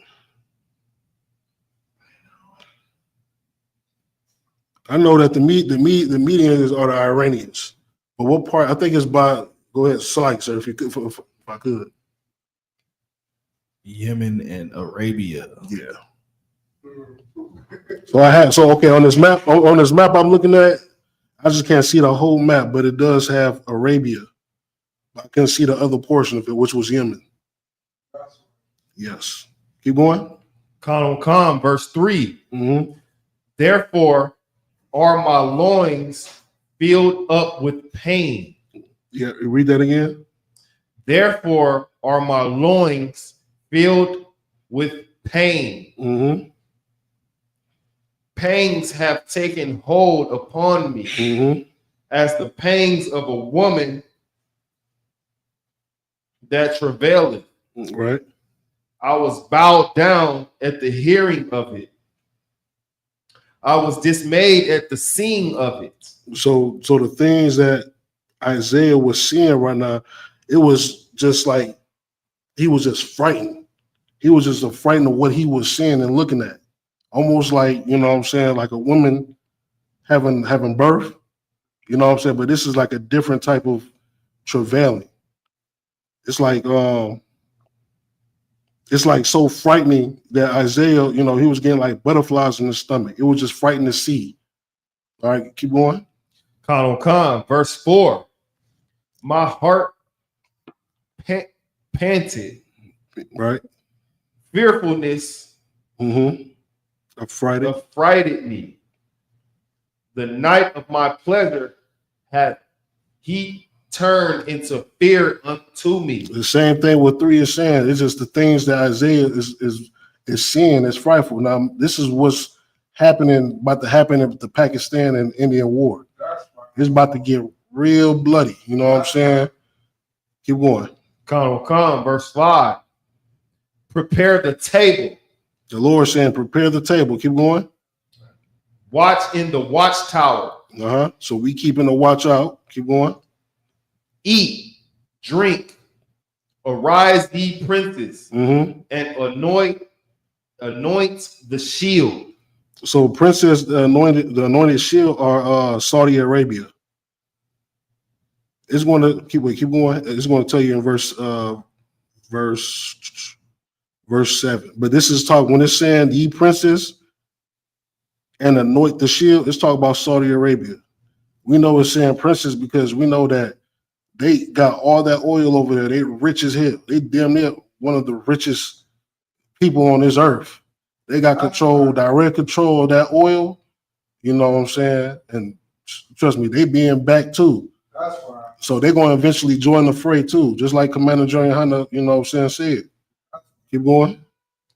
I know that the medians are the Iranians, but what part? I think it's by. Go ahead, slide, sir, if I could. Yemen and Arabia. Yeah. So okay on this map I'm looking at, I just can't see the whole map, but it does have Arabia. I can see the other portion of it, which was Yemen. Yes. Keep going. Con, verse 3. Mm-hmm. Therefore are my loins filled up with pain. Yeah, read that again. Therefore are my loins filled with pain. Mm-hmm. Pangs have taken hold upon me, Mm-hmm. as the pangs of a woman that travaileth. Right. I was bowed down at the hearing of it. I was dismayed at the seeing of it. So the things that Isaiah was seeing right now, it was just like he was just frightened. He was just frightened of what he was seeing and looking at. Almost like, you know what I'm saying, like a woman having birth, you know what I'm saying? But this is like a different type of travailing. It's like so frightening that Isaiah, you know, he was getting like butterflies in his stomach. It was just frightening to see. All right, keep going. Con, verse 4. My heart panted. Right. Fearfulness affrighted me. The night of my pleasure hath he turned into fear unto me. The same thing with 3 is saying. It's just the things that Isaiah is seeing is frightful. Now, this is what's about to happen in the Pakistan and Indian war. It's about to get real bloody. You know what I'm saying? Keep going. Con, verse 5. Prepare the table. The Lord saying, prepare the table. Keep going. Watch in the watchtower. So we keeping the watch out. Keep going. Eat, drink, arise ye princes, and anoint the shield. So princes, the anointed shield are Saudi Arabia. It's going to keep going. It's going to tell you in verse 7. But this is talk when it's saying ye princes and anoint the shield, it's talking about Saudi Arabia. We know it's saying princes because we know that they got all that oil over there. They rich as hell. They damn near one of the richest people on this earth. They got direct control of that oil. You know what I'm saying? And trust me, they being back too. That's right. So they're going to eventually join the fray too, just like Commander Johnny Hunter, you know what I'm saying, said. Keep going.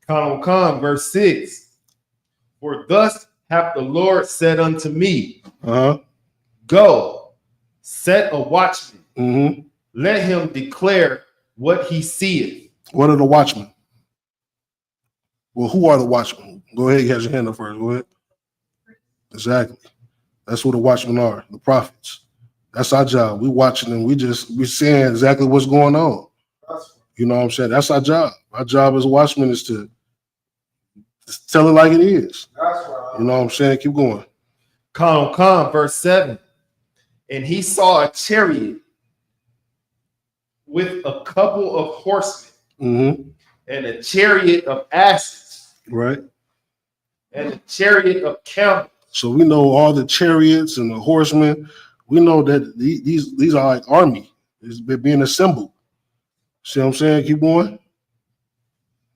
Con, verse 6. For thus hath the Lord said unto me, go, set a watchman. Let him declare what he seeth. What are the watchmen? Well, who are the watchmen? Go ahead, you have your hand up first. Go ahead. Exactly. That's who the watchmen are, the prophets. That's our job. We watching them. We saying exactly what's going on. You know what I'm saying? That's our job. Our job as watchmen is to tell it like it is. That's right. You know what I'm saying? Keep going. Con, verse 7. And he saw a chariot with a couple of horsemen, and a chariot of asses, right, and a chariot of camels. So we know all the chariots and the horsemen. We know that these are like army. They're being assembled. See what I'm saying? Keep going.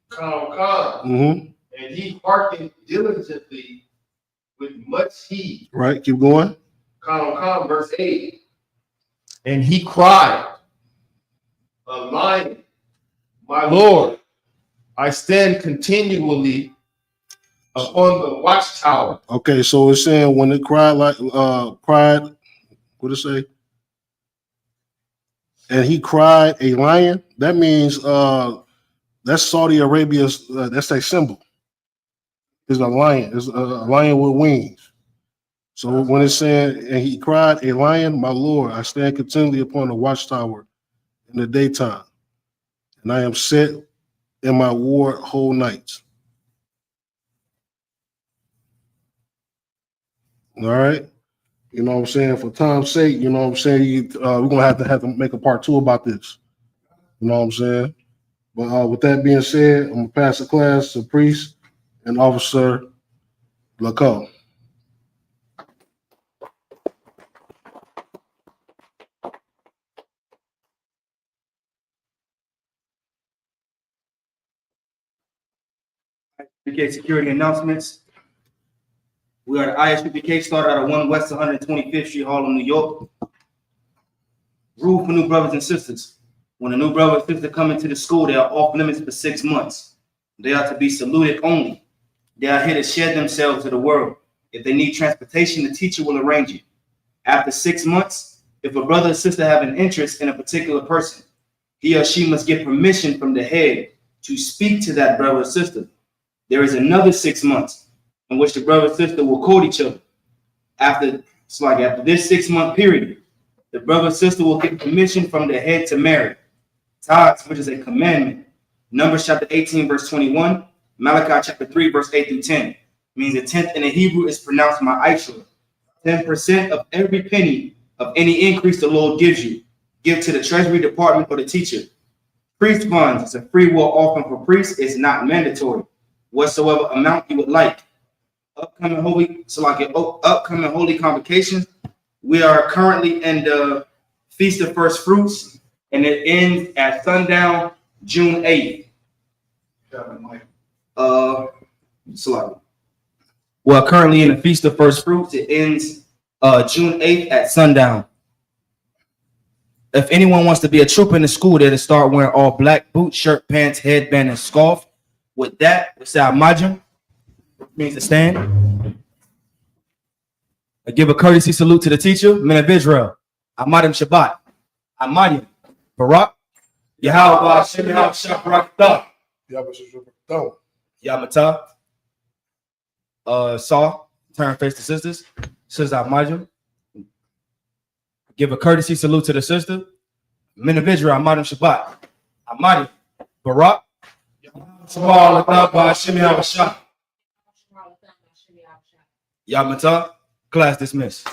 Con. And he hearkened diligently with much heed. Right, keep going. Con, verse 8. And he cried, a lion, my Lord, I stand continually upon the watchtower. Okay, so it's saying when it cried what did it say? And he cried a lion. That means that's Saudi Arabia's. That's a symbol. It's a lion. It's a lion with wings. So when it's saying, and he cried a lion, my Lord, I stand continually upon the watchtower in the daytime, and I am set in my ward whole nights. All right. You know what I'm saying? For time's sake, you know what I'm saying? We're going to have to make a part 2 about this. You know what I'm saying? But with that being said, I'm going to pass the class to Priest and Officer Laco. ISUPK security announcements. We are the ISUPK, started out of 1 West 125th Street, Harlem, New York. Rule for new brothers and sisters. When a new brother or sister come into the school, they are off limits for 6 months. They are to be saluted only. They are here to share themselves to the world. If they need transportation, the teacher will arrange it. After 6 months, if a brother or sister have an interest in a particular person, he or she must get permission from the head to speak to that brother or sister. There is another 6 months in which the brother or sister will court each other. After this 6 month period, the brother or sister will get permission from the head to marry. Tithes, which is a commandment. Numbers chapter 18, verse 21. Malachi chapter 3, verse 8 through 10. Means a tenth in the Hebrew is pronounced ma'ashra. 10% of every penny of any increase the Lord gives you, give to the treasury department or the teacher. Priest funds is a free will offering for priests. It's not mandatory. Whatsoever amount you would like. Upcoming holy convocations. We are currently in the Feast of First Fruits, and it ends at sundown, June 8th. Well, currently in the Feast of First Fruits, it ends June 8th at sundown. If anyone wants to be a trooper in the school, they're to start wearing all black boots, shirt, pants, headband, and scarf. With that, we say Amajim, which means to stand. I give a courtesy salute to the teacher, men of Israel. Amadim Shabbat. Amadim. Barak. Yahweh Shem Shabrak. Yamata. Saw. Turn face to sisters. Sisters Amadim. Give a courtesy salute to the sister. Men of Israel, Amadim Shabbat. Amadim. Barak. Yamata. Class dismissed.